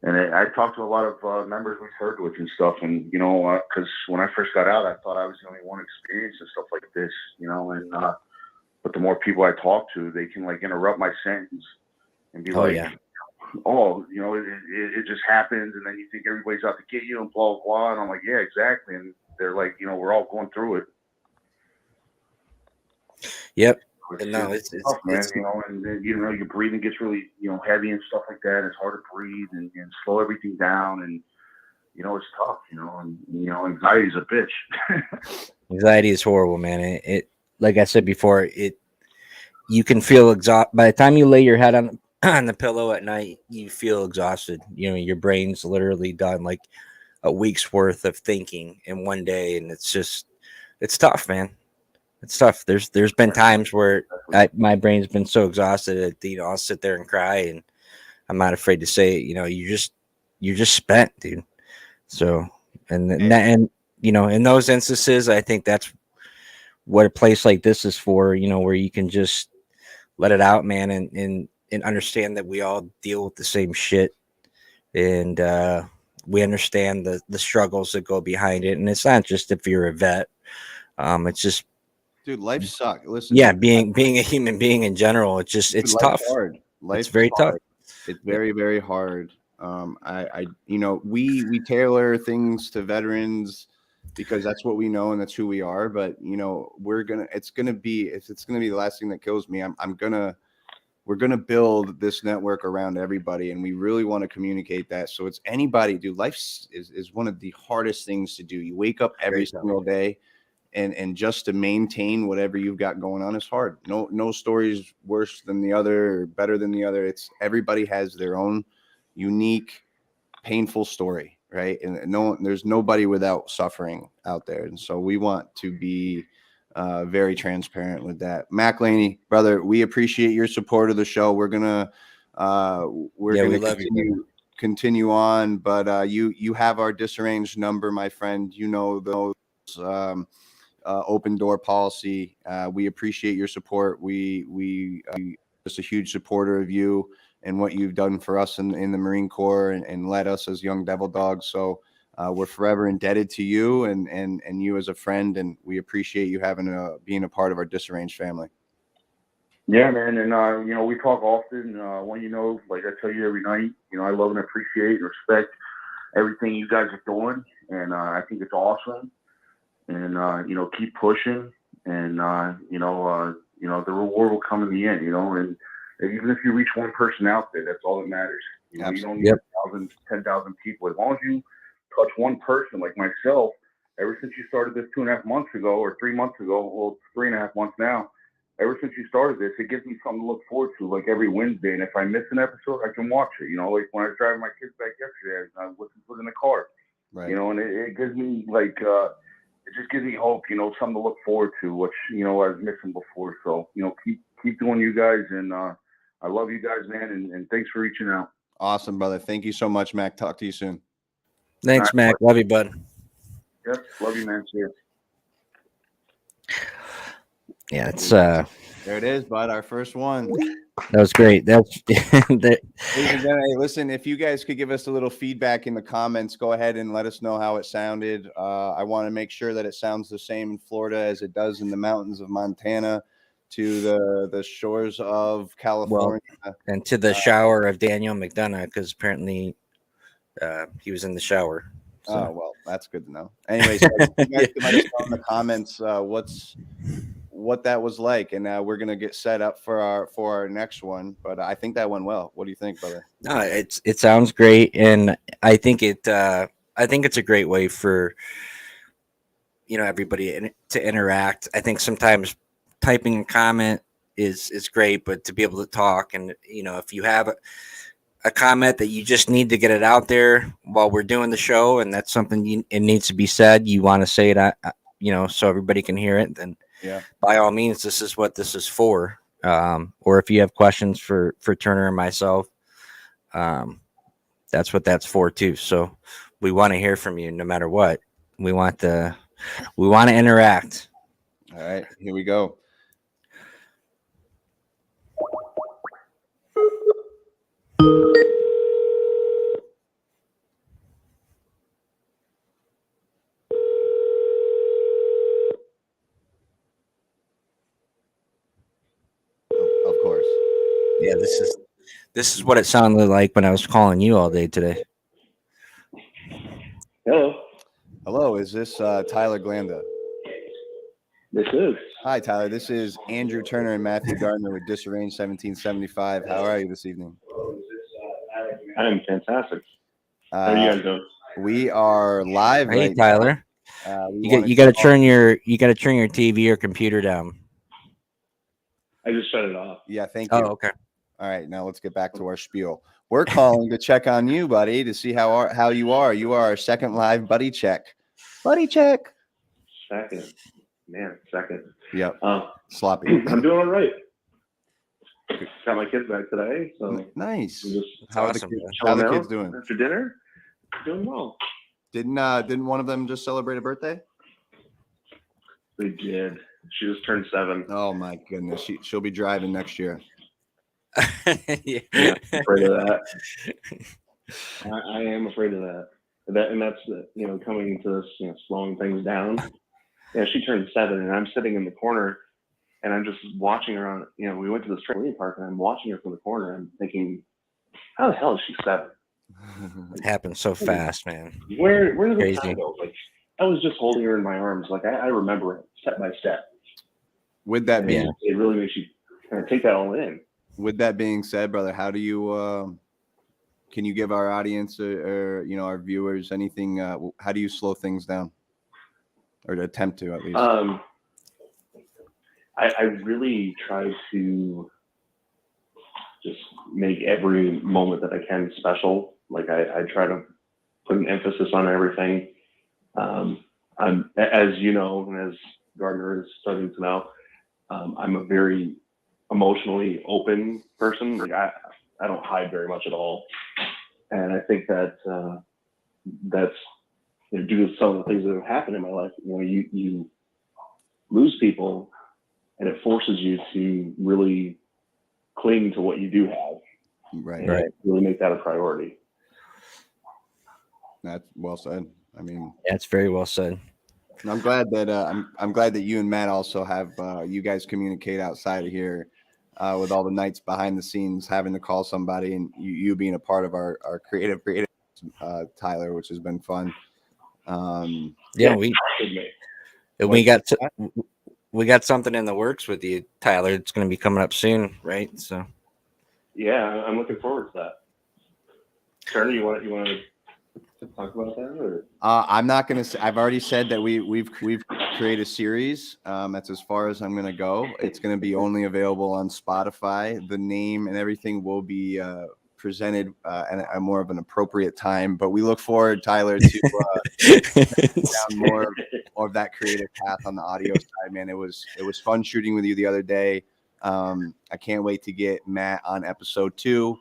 and I talked to a lot of members we've heard with and stuff, and because when I first got out, I thought I was the only one experiencing stuff like this, and but the more people I talk to, they can like interrupt my sentence and be it just happens, and then you think everybody's out to get you and blah blah blah, and I'm like, yeah, exactly, and they're like, we're all going through it. Yep. It's tough, man. And then, your breathing gets really heavy and stuff like that. It's hard to breathe and slow everything down, and it's tough. And anxiety is a bitch. Anxiety is horrible, man. It like I said before, you can feel exhausted by the time you lay your head on the pillow at night. You feel exhausted. Your brain's literally done like a week's worth of thinking in one day, and it's tough, man. It's tough. There's been times where my brain's been so exhausted that I'll sit there and cry, and I'm not afraid to say it. You're just spent, dude. So and in those instances, I think that's what a place like this is for. Where you can just let it out, man, and understand that we all deal with the same shit, and we understand the struggles that go behind it. And it's not just if you're a vet. It's just, dude, life sucks. Listen, yeah, being a human being in general, it's tough. Hard. It's very tough. It's very, very hard. We tailor things to veterans because that's what we know and that's who we are. But it's gonna be the last thing that kills me. We're gonna build this network around everybody, and we really want to communicate that. So it's anybody, dude. Life is one of the hardest things to do. You wake up every single day. And just to maintain whatever you've got going on is hard. No story is worse than the other or better than the other. It's everybody has their own unique, painful story, right? And there's nobody without suffering out there. And so we want to be very transparent with that. Mac Laney, brother, we appreciate your support of the show. We're gonna continue on, but you have our Disarranged number, my friend. Those. Open door policy. We appreciate your support. We just a huge supporter of you and what you've done for us in the Marine Corps and led us as young devil dogs. So we're forever indebted to you and you as a friend, and we appreciate you being a part of our Disarranged family. Yeah, man, and we talk often. Like I tell you every night, I love and appreciate and respect everything you guys are doing, and I think it's awesome. And keep pushing, and the reward will come in the end. And even if you reach one person out there, that's all that matters. You know, you don't need 1,000, 10,000 people. As long as you touch one person, like myself, ever since you started this 2.5 months ago or 3 months ago, well, it's 3.5 months now. Ever since you started this, it gives me something to look forward to, like every Wednesday. And if I miss an episode, I can watch it. You know, like when I was driving my kids back yesterday, I was listening to it in the car. Right. You know, and it gives me it just gives me hope. You know, something to look forward to, which I was missing before. So keep doing you guys, and I love you guys, man, and thanks for reaching out. Awesome, brother. Thank you so much, Mac. Talk to you soon. Thanks, Mac. Love you, bud. Yep, love you, man. Cheers. Yeah, it's there it is, bud. Our first one. That was great. That's Hey, listen, if you guys could give us a little feedback in the comments, go ahead and let us know how it sounded. I want to make sure that it sounds the same in Florida as it does in the mountains of Montana to the shores of California. And to the shower of Daniel McDonough, because apparently he was in the shower. So. Oh, well, that's good to know. Anyways, you guys can let us know in the comments what that was like, and we're gonna get set up for our next one. But I think that went well. What do you think, brother? No, it sounds great, and I think it's a great way for everybody to interact. I think sometimes typing a comment is great, but to be able to talk, and if you have a comment that you just need to get it out there while we're doing the show, and that's something it needs to be said, you want to say it, so everybody can hear it, then by all means, this is what this is for. Or if you have questions for Turner and myself, that's what that's for too. So we want to hear from you no matter what. We want to interact. All right, here we go. Of course. Yeah, this is what it sounded like when I was calling you all day today. Hello, is this Tyler Glanda? This is. Hi, Tyler. This is Andrew Turner and Matthew Gardner with Disarranged 1775. How are you this evening? I am fantastic. How are you guys doing? We are live. Hey, right Tyler. You got to turn your TV or computer down. I just shut it off. Yeah, thank you. Oh, okay. All right, now let's get back to our spiel. We're calling to check on you, buddy, to see how you are. You are our second live buddy check. Buddy check. Second. Yep. Sloppy. I'm doing all right. Got my kids back today, so nice. How are the kids doing? After dinner, doing well. Didn't one of them just celebrate a birthday? They did. She just turned 7. Oh my goodness, she'll be driving next year. Yeah, I'm afraid of that. I am afraid of that. And that's coming into this, slowing things down. Yeah, she turned 7, and I'm sitting in the corner, and I'm just watching her on. We went to this trampoline park, and I'm watching her from the corner. And I'm thinking, how the hell is she 7? It happens so fast, man. Where did the time go? Like, I was just holding her in my arms. Like I remember it step by step. With that being, it really makes you kind of take that all in. With that being said, brother, how do you? Can you give our audience or our viewers anything? How do you slow things down, or to attempt to at least? I really try to just make every moment that I can special. Like I try to put an emphasis on everything. I'm, as you know, and as Gardner is starting to know, I'm a very emotionally open person. Like I don't hide very much at all. And I think that that's due to some of the things that have happened in my life. You lose people, and it forces you to really cling to what you do have. Right. Really make that a priority. That's well said. I mean, that's very well said. I'm glad that I'm glad that you and Matt also have you guys communicate outside of here with all the nights behind the scenes, having to call somebody, and you being a part of our creative Tyler, which has been fun. We got something in the works with you, Tyler. It's going to be coming up soon, right? So yeah, I'm looking forward to that. Turner, you want to talk about that? Or? I'm not gonna say. I've already said that we've created a series. That's as far as I'm gonna go. It's gonna be only available on Spotify. The name and everything will be presented at a more of an appropriate time. But we look forward, Tyler, to down more of that creative path on the audio side. Man, it was fun shooting with you the other day. I can't wait to get Matt on episode 2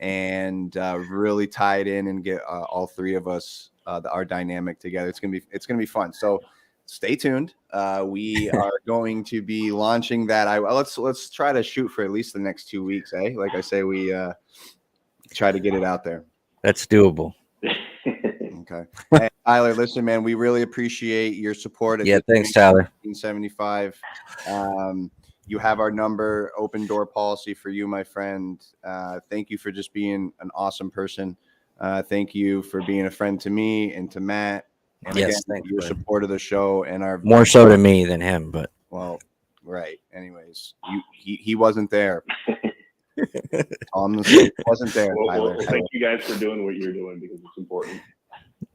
and really tie it in and get all three of us our dynamic together. It's gonna be fun. So stay tuned. We are going to be launching that. Let's try to shoot for at least the next 2 weeks. Like I say, we try to get it out there. That's doable. Okay. Hey, Tyler, listen, man, we really appreciate your support. Yeah, thanks, Tyler. 1775. You have our number, open door policy for you, my friend. Thank you for just being an awesome person. Thank you for being a friend to me and to Matt. And Yes, again, thanks, your bud. support of the show and our More so to me than him, but well, right. Anyways, he wasn't there. He wasn't there, Tyler. Well, thank you guys for doing what you're doing because it's important.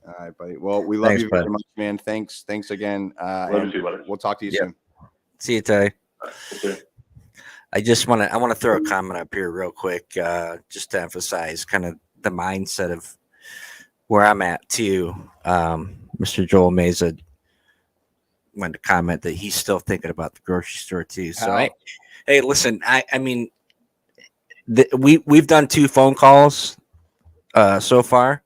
All right, buddy. Well, we love Thanks, you very bud. much, man. Thanks again. Love you too, buddy. We'll talk to you Yeah. soon. see you, Ty. Okay. I want to throw a comment up here real quick, just to emphasize kind of the mindset of where I'm at too. Mr. Joel Meza wanted to comment that he's still thinking about the grocery store too. So hey, listen, I mean, we've done 2 phone calls so far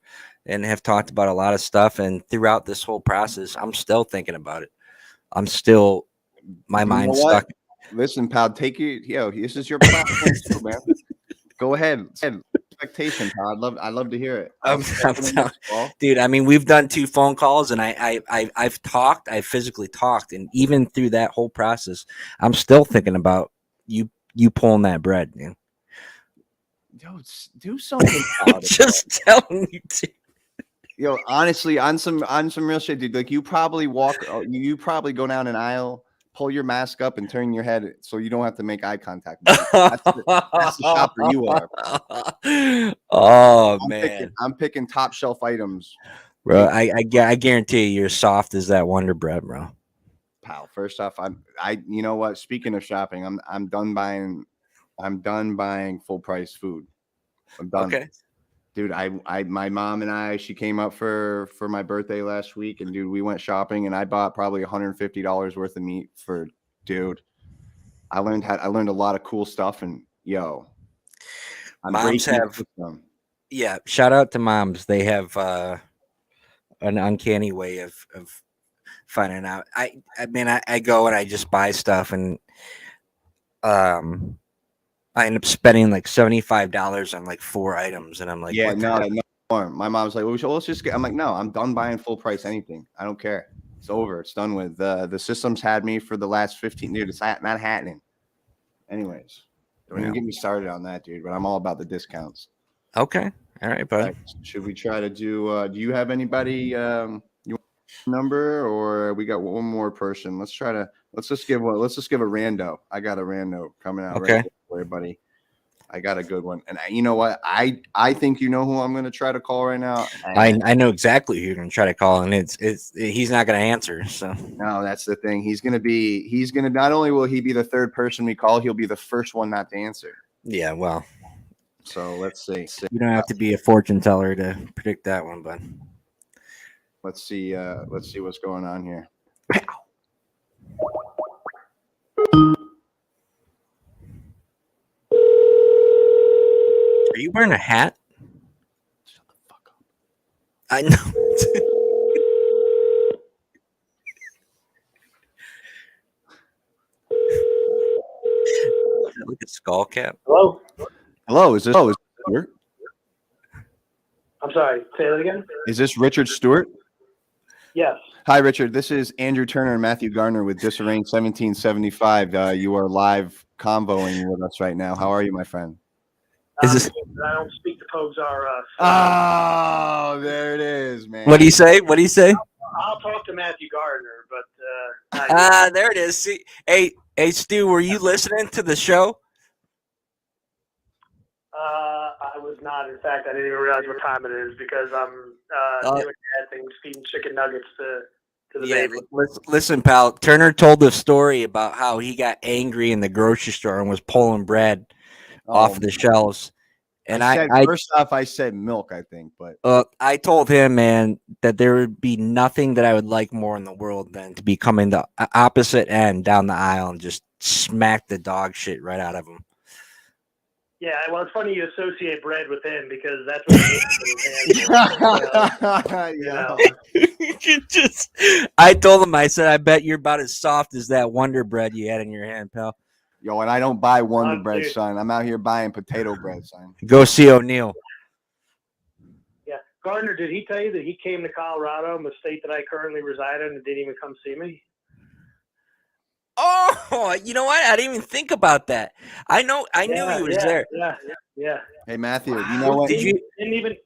and have talked about a lot of stuff. And throughout this whole process, I'm still thinking about it. I'm still, my mind's stuck. Listen, pal, take your this is your platform too, man. Go ahead. Expectation, pal. I'd love to hear it. Dude, I mean, we've done 2 phone calls and I've physically talked, and even through that whole process, I'm still thinking about you pulling that bread, man. Yo, do something about it. Just telling you to. Yo, honestly, on some real shit, dude. Like you probably go down an aisle, pull your mask up, and turn your head so you don't have to make eye contact. That's the shopper you are. Oh man, I'm picking top shelf items, bro. I guarantee you're soft as that Wonder Bread, bro. Pal. First off, you know what? Speaking of shopping, I'm done buying. I'm done buying full price food. I'm done. Okay. Dude, my mom and she came up for my birthday last week, and dude, we went shopping, and I bought probably $150 worth of meat for dude. I learned a lot of cool stuff, and moms have shout out to moms. They have an uncanny way of finding out. I mean, I go and I just buy stuff, and I end up spending like $75 on like 4 items, and I'm like, no more. My mom's like, well, let's just get. I'm like, no, I'm done buying full price anything. I don't care. It's over. It's done with. The system's had me for the last 15. Dude, it's not happening. Anyways, don't even get me started on that, dude. But I'm all about the discounts. Okay, all right, bud. Right. Should we try to do? Do you have anybody? You number, or we got one more person? Let's just give a rando. I got a rando coming out. Okay. Right for everybody. I got a good one, and you know what? I think you know who I'm going to try to call right now. I know exactly who you're going to try to call, and he's not going to answer. So no, that's the thing. He's going to not only will he be the third person we call, he'll be the first one not to answer. Yeah, well. So let's see. You don't have to be a fortune teller to predict that one, bud. Let's see what's going on here. Are you wearing a hat? Shut the fuck up. I know. Look at skull cap. Hello? Is this Stewart? I'm sorry, say that again? Is this Richard Stewart? Yes. Hi, Richard. This is Andrew Turner and Matthew Gardner with Disarranged 1775. You are live convoing with us right now. How are you, my friend? Is this? I don't speak to Pogues R Us. Oh, there it is, man. What do you say? What do you say? I'll talk to Matthew Gardner, but There it is. See, hey, Stu, were you listening to the show? I was not. In fact, I didn't even realize what time it is because I'm doing bad things, feeding chicken nuggets to the baby. Listen, pal. Turner told the story about how he got angry in the grocery store and was pulling bread off the shelves. And first off, I said milk, I think, but I told him, man, that there would be nothing that I would like more in the world than to be coming the opposite end down the aisle and just smack the dog shit right out of him. Yeah, well, it's funny you associate bread with him because that's what he I told him, I said, I bet you're about as soft as that Wonder Bread you had in your hand, pal. Yo, and I don't buy Wonder Bread, son. I'm out here buying potato bread, son. Go see O'Neill. Yeah. Gardner, did he tell you that he came to Colorado, the state that I currently reside in, and didn't even come see me? Oh, you know what? I didn't even think about that. I knew he was there. Yeah. Hey, Matthew, you know what? Didn't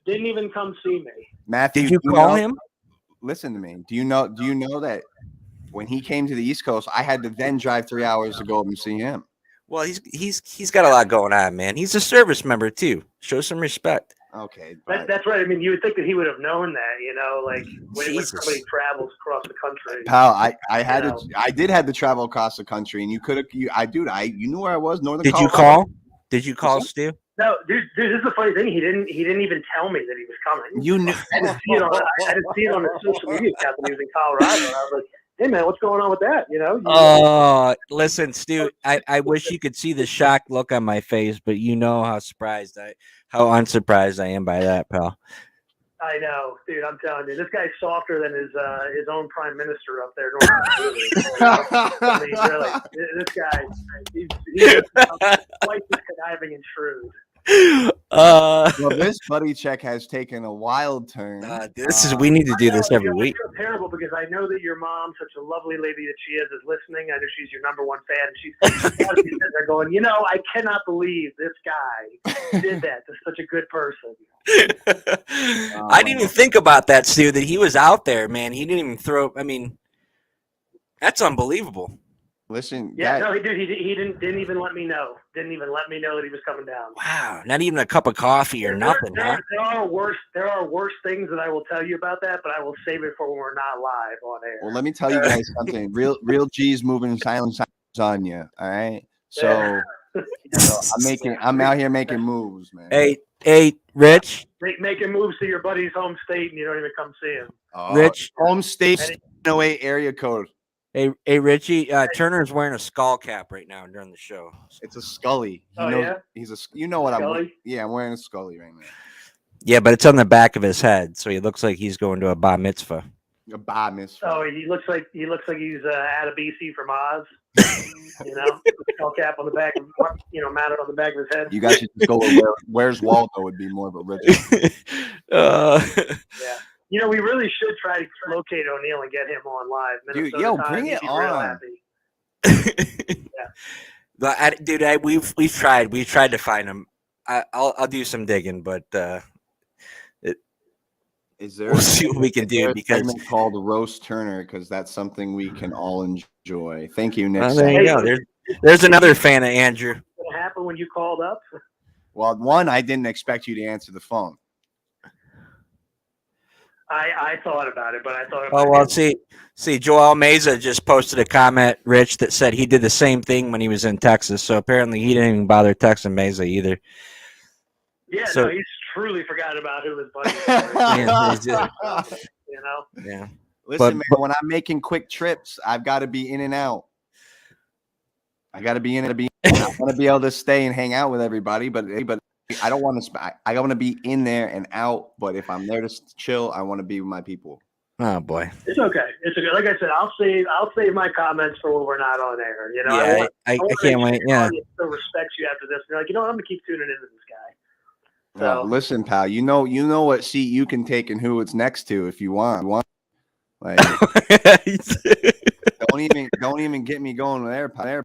even come see me. Matthew, did you call him? Listen to me. Do you know that when he came to the East Coast, I had to then drive 3 hours to go up and see him? Well, he's got a lot going on, man. He's a service member too. Show some respect. Okay, that's right. I mean, you would think that he would have known that, like when somebody travels across the country. Pal, I did have to travel across the country, and you knew where I was, Northern Colorado. Did you call Stu? No, dude, this is the funny thing. He didn't even tell me that he was coming. You knew. I didn't see it on his social media account that he was in Colorado, and I was like, hey man, what's going on with that? Listen, Stu, I wish you could see the shocked look on my face, but you know how unsurprised I am by that, pal. I know, dude. I'm telling you, this guy's softer than his own prime minister up there. I mean, really, this guy, he's quite conniving and shrewd. Well, this buddy check has taken a wild turn. We need to do this every week. I feel terrible because I know that your mom, such a lovely lady that she is listening. I know she's your number one fan. She's sitting there going, I cannot believe this guy did that to such a good person. I didn't even think about that, Stu, that he was out there, man. He didn't even throw. I mean, that's unbelievable. Listen, yeah, no, he did. He didn't even let me know. Didn't even let me know that he was coming down. Wow, not even a cup of coffee or nothing. There are worse things that I will tell you about that, but I will save it for when we're not live on air. Well, let me tell you guys something. Real G's moving silence on you. All right, so I'm out here making moves, man. Hey, Rich. Making moves to your buddy's home state, and you don't even come see him. Rich, home state, 08 area code. Hey, Richie. Turner's wearing a skull cap right now during the show. It's a Scully. Yeah. You know what Scully? I'm wearing a Scully right now. Yeah, but it's on the back of his head, so he looks like he's going to a bar mitzvah. A bar mitzvah. Oh, he looks like he's out of BC from Oz. Skull cap on the back, mounted on the back of his head. You guys should just go with Where's Waldo would be more of a ritual. Yeah. We really should try to locate O'Neill and get him on live. Dude, bring it on. Yeah. We've tried. We've tried to find him. I'll do some digging, but we'll see what we can do because segment called Roast Turner because that's something we can all enjoy. Thank you, Nick. There you go. There's another fan of Andrew. What happened when you called up? Well, one, I didn't expect you to answer the phone. I thought about it, but I thought. Oh well, see, Joel Meza just posted a comment, Rich, that said he did the same thing when he was in Texas. So apparently, he didn't even bother texting Meza either. Yeah, so, he's truly forgot about who his buddy is. Yeah. Listen, man, when I'm making quick trips, I've got to be in and out. I got to be in and be. I want to be able to stay and hang out with everybody, but I don't want to. I want to be in there and out. But if I'm there to chill, I want to be with my people. Oh boy, it's okay. It's okay. Like I said, I'll save my comments for when we're not on air. Yeah, I can't wait. Yeah, still respect you after this. You're like, what? I'm gonna keep tuning into this guy. So listen, pal. You know what seat you can take and who it's next to if you want. Like, don't even get me going there, pal.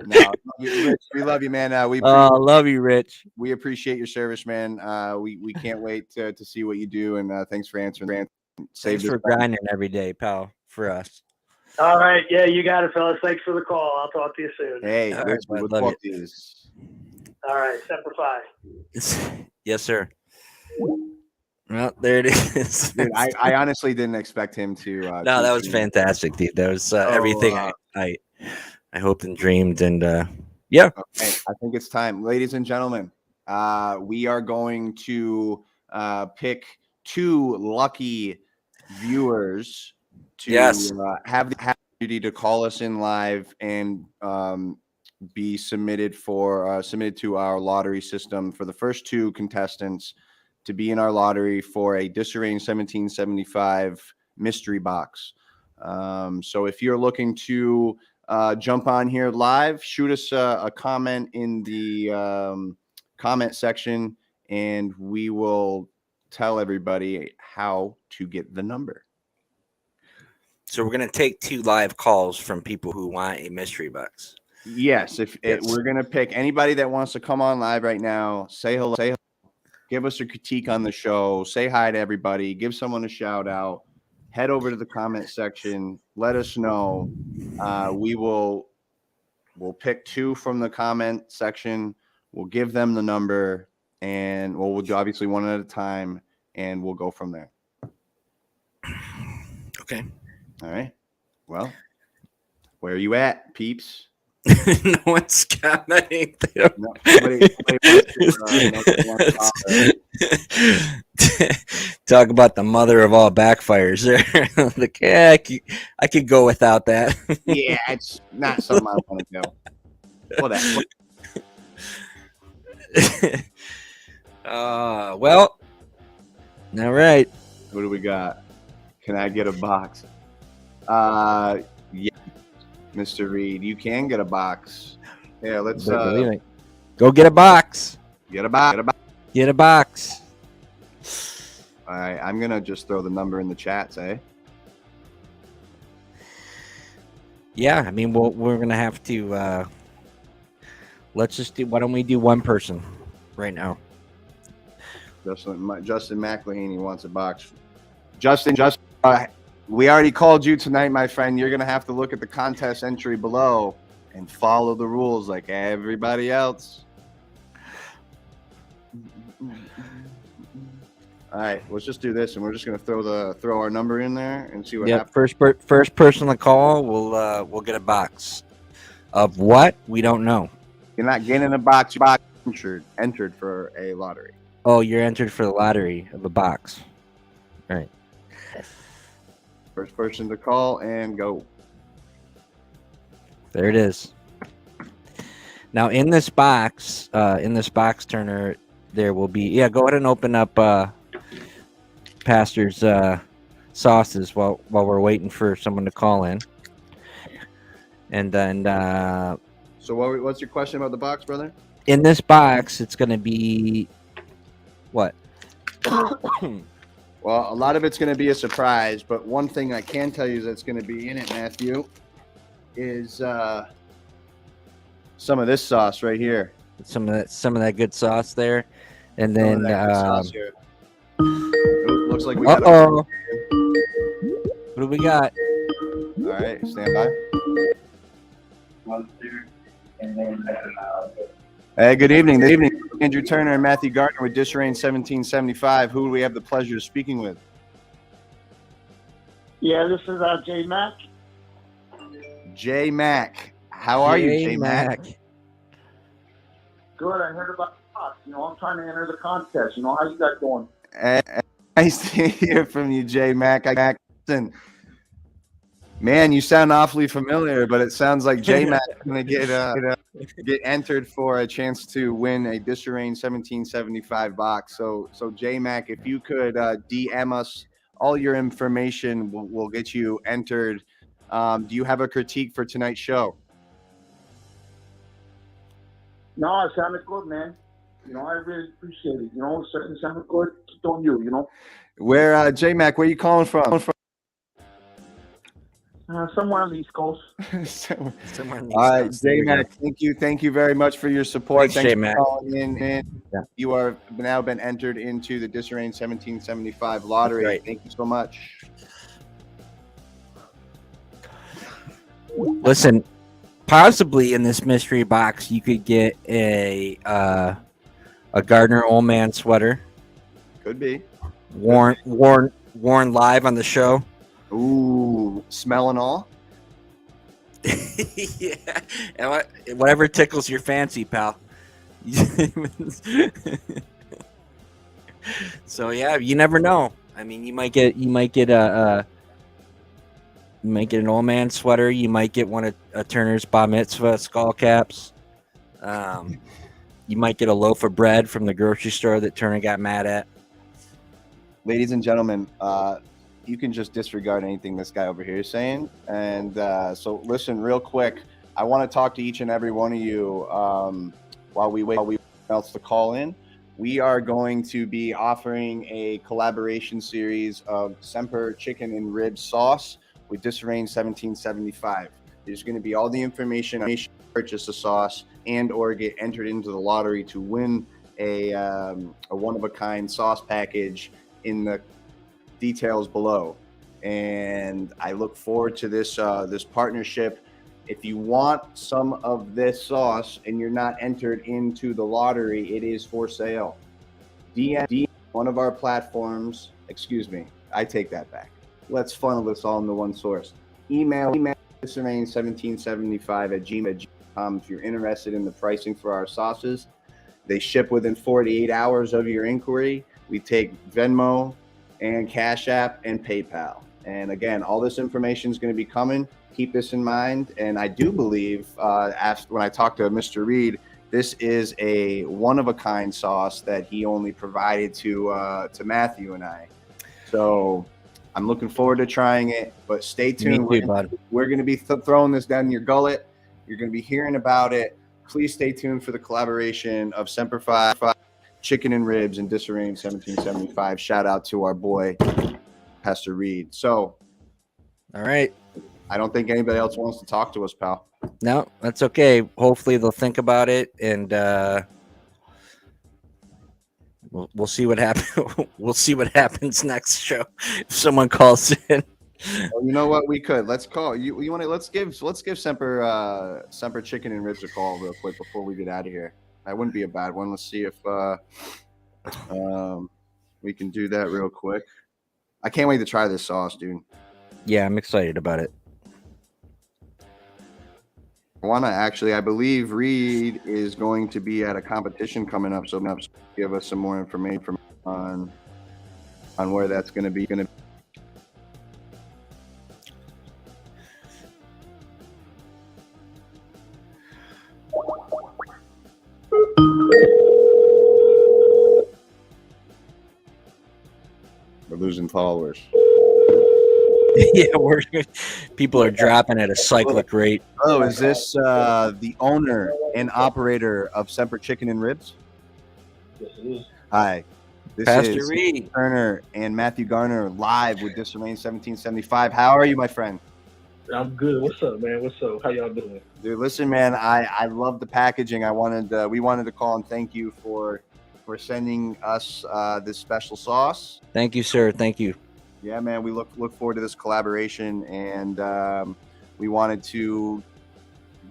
No, Rich, we love you, man. Love you, Rich. We appreciate your service, man. We can't wait to see what you do, and thanks for answering. Thanks for grinding every day, pal, for us. All right, yeah, you got it, fellas. Thanks for the call. I'll talk to you soon. Hey, Rich, we'll talk to you. All right, Semper Fi. Yes, sir. Well, there it is. Dude, I honestly didn't expect him to. No, that was to- fantastic, dude. That was Oh, everything I hoped and dreamed, and yeah. Okay, I think it's time, ladies and gentlemen. We are going to pick 2 lucky viewers to Yes. have the opportunity to call us in live and be submitted to our lottery system for the first 2 contestants to be in our lottery for a Disarranged 1775 mystery box. So if you're looking to jump on here live, shoot us a comment in the comment section, and we will tell everybody how to get the number. So we're gonna take 2 live calls from people who want a mystery box. Yes, we're gonna pick anybody that wants to come on live right now, say hello, give us a critique on the show, say hi to everybody, give someone a shout out, head over to the comment section, let us know. We'll pick 2 from the comment section, we'll give them the number, and we'll do obviously one at a time, and we'll go from there. Okay. All right. Well, where are you at, peeps? No one's commenting. No, somebody wants to, Talk about the mother of all backfires there. Like, yeah, I could go without that. yeah, it's not something I want to do. Whatever. Well, all right. What do we got? Can I get a box? Yeah, Mr. Reed, you can get a box. Yeah, let's Go get a box. get a box. Get a box. All right, I'm gonna just throw the number in the chats, eh? Yeah, I mean, we're gonna have to. Let's just do. Why don't we do one person right now? Justin McElhaney wants a box. Justin, we already called you tonight, my friend. You're gonna have to look at the contest entry below and follow the rules like everybody else. All right, let's just do this, and we're just gonna throw our number in there and see what happens. First person to call, we'll get a box. Of what? We don't know. You're not getting a box. You're entered for a lottery. Oh, you're entered for the lottery of a box. All right. First person to call and go. There it is. Now in this box Turner, there will be. Yeah, go ahead and open up Pastor's sauces while we're waiting for someone to call in. And then So what's your question about the box, brother? in this box, it's going to be what? Well, a lot of it's going to be a surprise, but one thing I can tell you that's going to be in it, Matthew, is some of this sauce right here. Some of that good sauce there, and then Looks like we got. what do we got? All right, stand by. Hey, good evening. Good evening, Andrew Turner and Matthew Gardner with Disarranged 1775. Who do we have the pleasure of speaking with? Yeah, this is J Mac. J Mac. How are you, J Mac? Good. I heard about the box. I'm trying to enter the contest. How you guys doing? Nice to hear from you, J Mac. Listen, man, you sound awfully familiar, but it sounds like J Mac is going to get entered for a chance to win a Disarranged 1775 box. So J Mac, if you could DM us all your information, we'll get you entered. Do you have a critique for tonight's show? No, it sounded good, man. I really appreciate it. It sounded good. Keep on you, Where, J Mac, where are you calling from? Somewhere on the East Coast. Somewhere in the All right, East Coast. J Mac, thank you very much for your support. Thanks, for J-Mac. calling in. Yeah. You are now been entered into the Disarranged 1775 lottery. Right. Thank you so much. Listen, possibly in this mystery box, you could get a Gardner old man sweater, Could be. worn live on the show. Ooh, smell and all. Yeah, and whatever tickles your fancy, pal. So yeah, you never know. I mean, you might get an old man sweater. You might get one of Turner's bar mitzvah skull caps. You might get a loaf of bread from the grocery store that Turner got mad at. Ladies and gentlemen, you can just disregard anything this guy over here is saying. And so listen real quick. I want to talk to each and every one of you while we wait else to call in. We are going to be offering a collaboration series of Semper chicken and rib sauce with Disarranged 1775. There's going to be all the information on how to purchase the sauce and or get entered into the lottery to win a one-of-a-kind sauce package in the details below. And I look forward to this partnership. If you want some of this sauce and you're not entered into the lottery, it is for sale. DM one of our platforms. Excuse me, I take that back. Let's funnel this all into one source. Email Disarranged1775@gmail.com if you're interested in the pricing for our sauces. They ship within 48 hours of your inquiry. We take Venmo and Cash App and PayPal. And again, all this information is going to be coming. Keep this in mind. And I do believe, when I talked to Mr. Reed, this is a one-of-a-kind sauce that he only provided to Matthew and I. So I'm looking forward to trying it, but stay tuned. Me too, bud. We're going to be throwing this down your gullet. You're going to be hearing about it. Please stay tuned for the collaboration of Semper Fi, Chicken and Ribs, and Disarranged 1775. Shout out to our boy, Pastor Reed. So, All right. I don't think anybody else wants to talk to us, pal. No, that's okay. Hopefully they'll think about it, and we'll see what happens. We'll see what happens next show if someone calls in. Well, you know what? We could. Let's call you. You want to? Let's give Semper Chicken and Ribs a call real quick before we get out of here. That wouldn't be a bad one. Let's see if we can do that real quick. I can't wait to try this sauce, dude. Yeah, I'm excited about it. I believe Reed is going to be at a competition coming up, so give us some more information on where that's going to be. We're losing followers. Yeah, people are dropping at a cyclic rate. Oh, is this the owner and operator of Semper Chicken and Ribs? Yes, it is. Hi, this Pastor is Reed. Turner and Matthew Gardner live with Disarranged 1775. How are you, my friend? I'm good. What's up, man? What's up? How y'all doing? Dude, listen, man, I love the packaging. We wanted to call and thank you for sending us this special sauce. Thank you, sir. Thank you. Yeah, man, we look forward to this collaboration, and we wanted to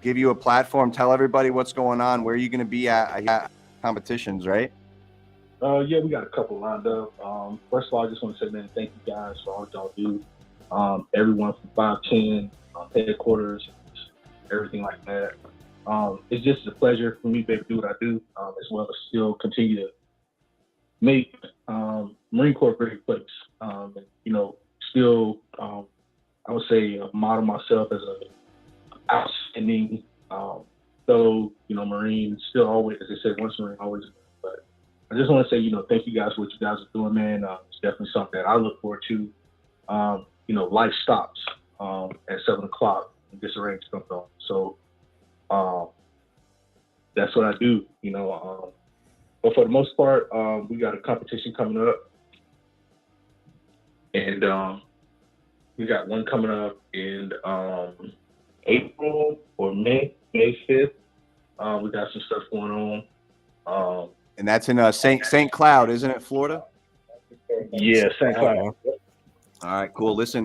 give you a platform. Tell everybody what's going on. Where are you going to be at competitions, right? Yeah, we got a couple lined up. First of all, I just want to say, man, thank you guys for all y'all do. Everyone from 510, headquarters, everything like that. It's just a pleasure for me to do what I do, as well as still continue to make Marine Corps a great place. And, still, I would say, model myself as an outstanding fellow, Marine. Still always, as I said, once Marine, always. But I just want to say, thank you guys for what you guys are doing, man. It's definitely something that I look forward to. Life stops at 7 o'clock when Disarranged comes on. So that's what I do, But for the most part, we got a competition coming up. And we got one coming up in April or May 5th. We got some stuff going on. And that's in St. Cloud, isn't it, Florida? Yeah, St. Cloud. All right, cool. Listen,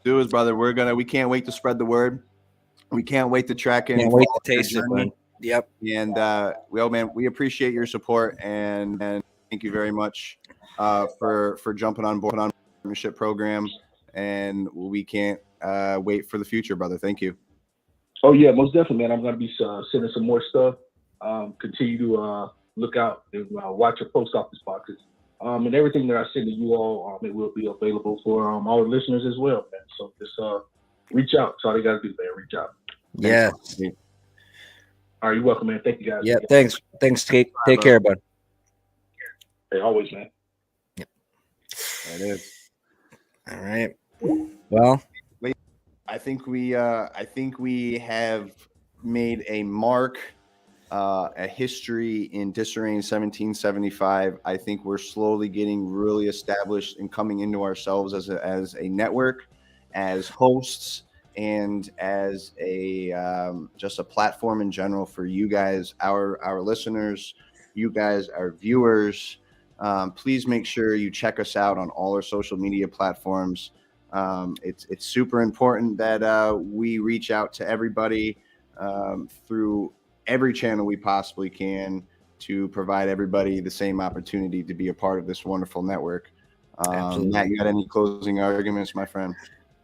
do it, brother. We can't wait to spread the word. We can't wait to track in. Can't wait follow to your taste it, journey. man. Yep. And well, man, we appreciate your support and thank you very much for jumping on board on the partnership program. And we can't wait for the future, brother. Thank you. Oh yeah, most definitely, man. I'm gonna be sending some more stuff. Continue to look out and watch your post office boxes. And everything that I send to you all, it will be available for all the listeners as well, man. So just reach out. That's all you gotta do, man. Reach out. Yeah. All right, you're welcome, man. Thank you, guys. Yeah. Thanks. Take care, bud. Hey, always, man. That is. All right. Well, I think we have made a mark, a history in Disarranged 1775. I think we're slowly getting really established and coming into ourselves as a network, as hosts, and as a just a platform in general for you guys, our listeners, you guys, our viewers. Please make sure you check us out on all our social media platforms. It's super important that we reach out to everybody through every channel we possibly can to provide everybody the same opportunity to be a part of this wonderful network. Matt, you got any closing arguments, my friend?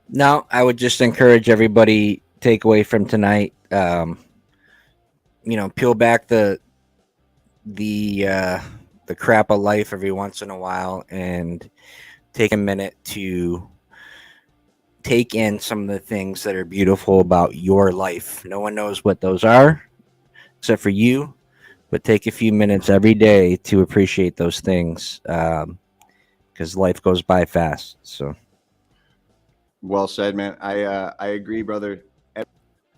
no, I would just encourage everybody take away from tonight. Peel back the crap of life every once in a while and take a minute to take in some of the things that are beautiful about your life. No one knows what those are except for you, but take a few minutes every day to appreciate those things because life goes by fast. So Well said, man. I agree, brother.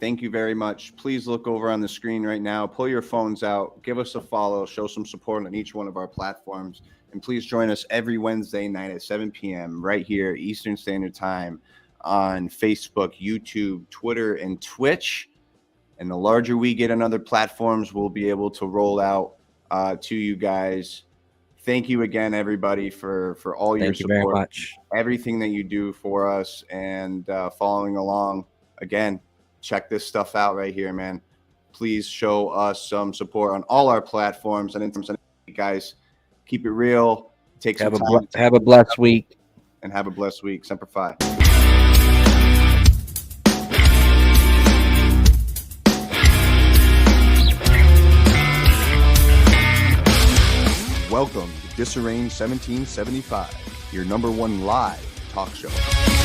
Thank you very much. Please look over on the screen right now. Pull your phones out. Give us a follow. Show some support on each one of our platforms. And please join us every Wednesday night at 7 p.m. right here, Eastern Standard Time, on Facebook, YouTube, Twitter, and Twitch. And the larger we get on other platforms, we'll be able to roll out to you guys. Thank you again, everybody, for all your support. Thank you very much. Everything that you do for us and following along. Again, check this stuff out right here, man. Please show us some support on all our platforms. And in terms of guys, keep it real. Take some time. Have a blessed week. And have a blessed week. Semper Fi. Welcome to Disarranged 1775, your #1 live talk show.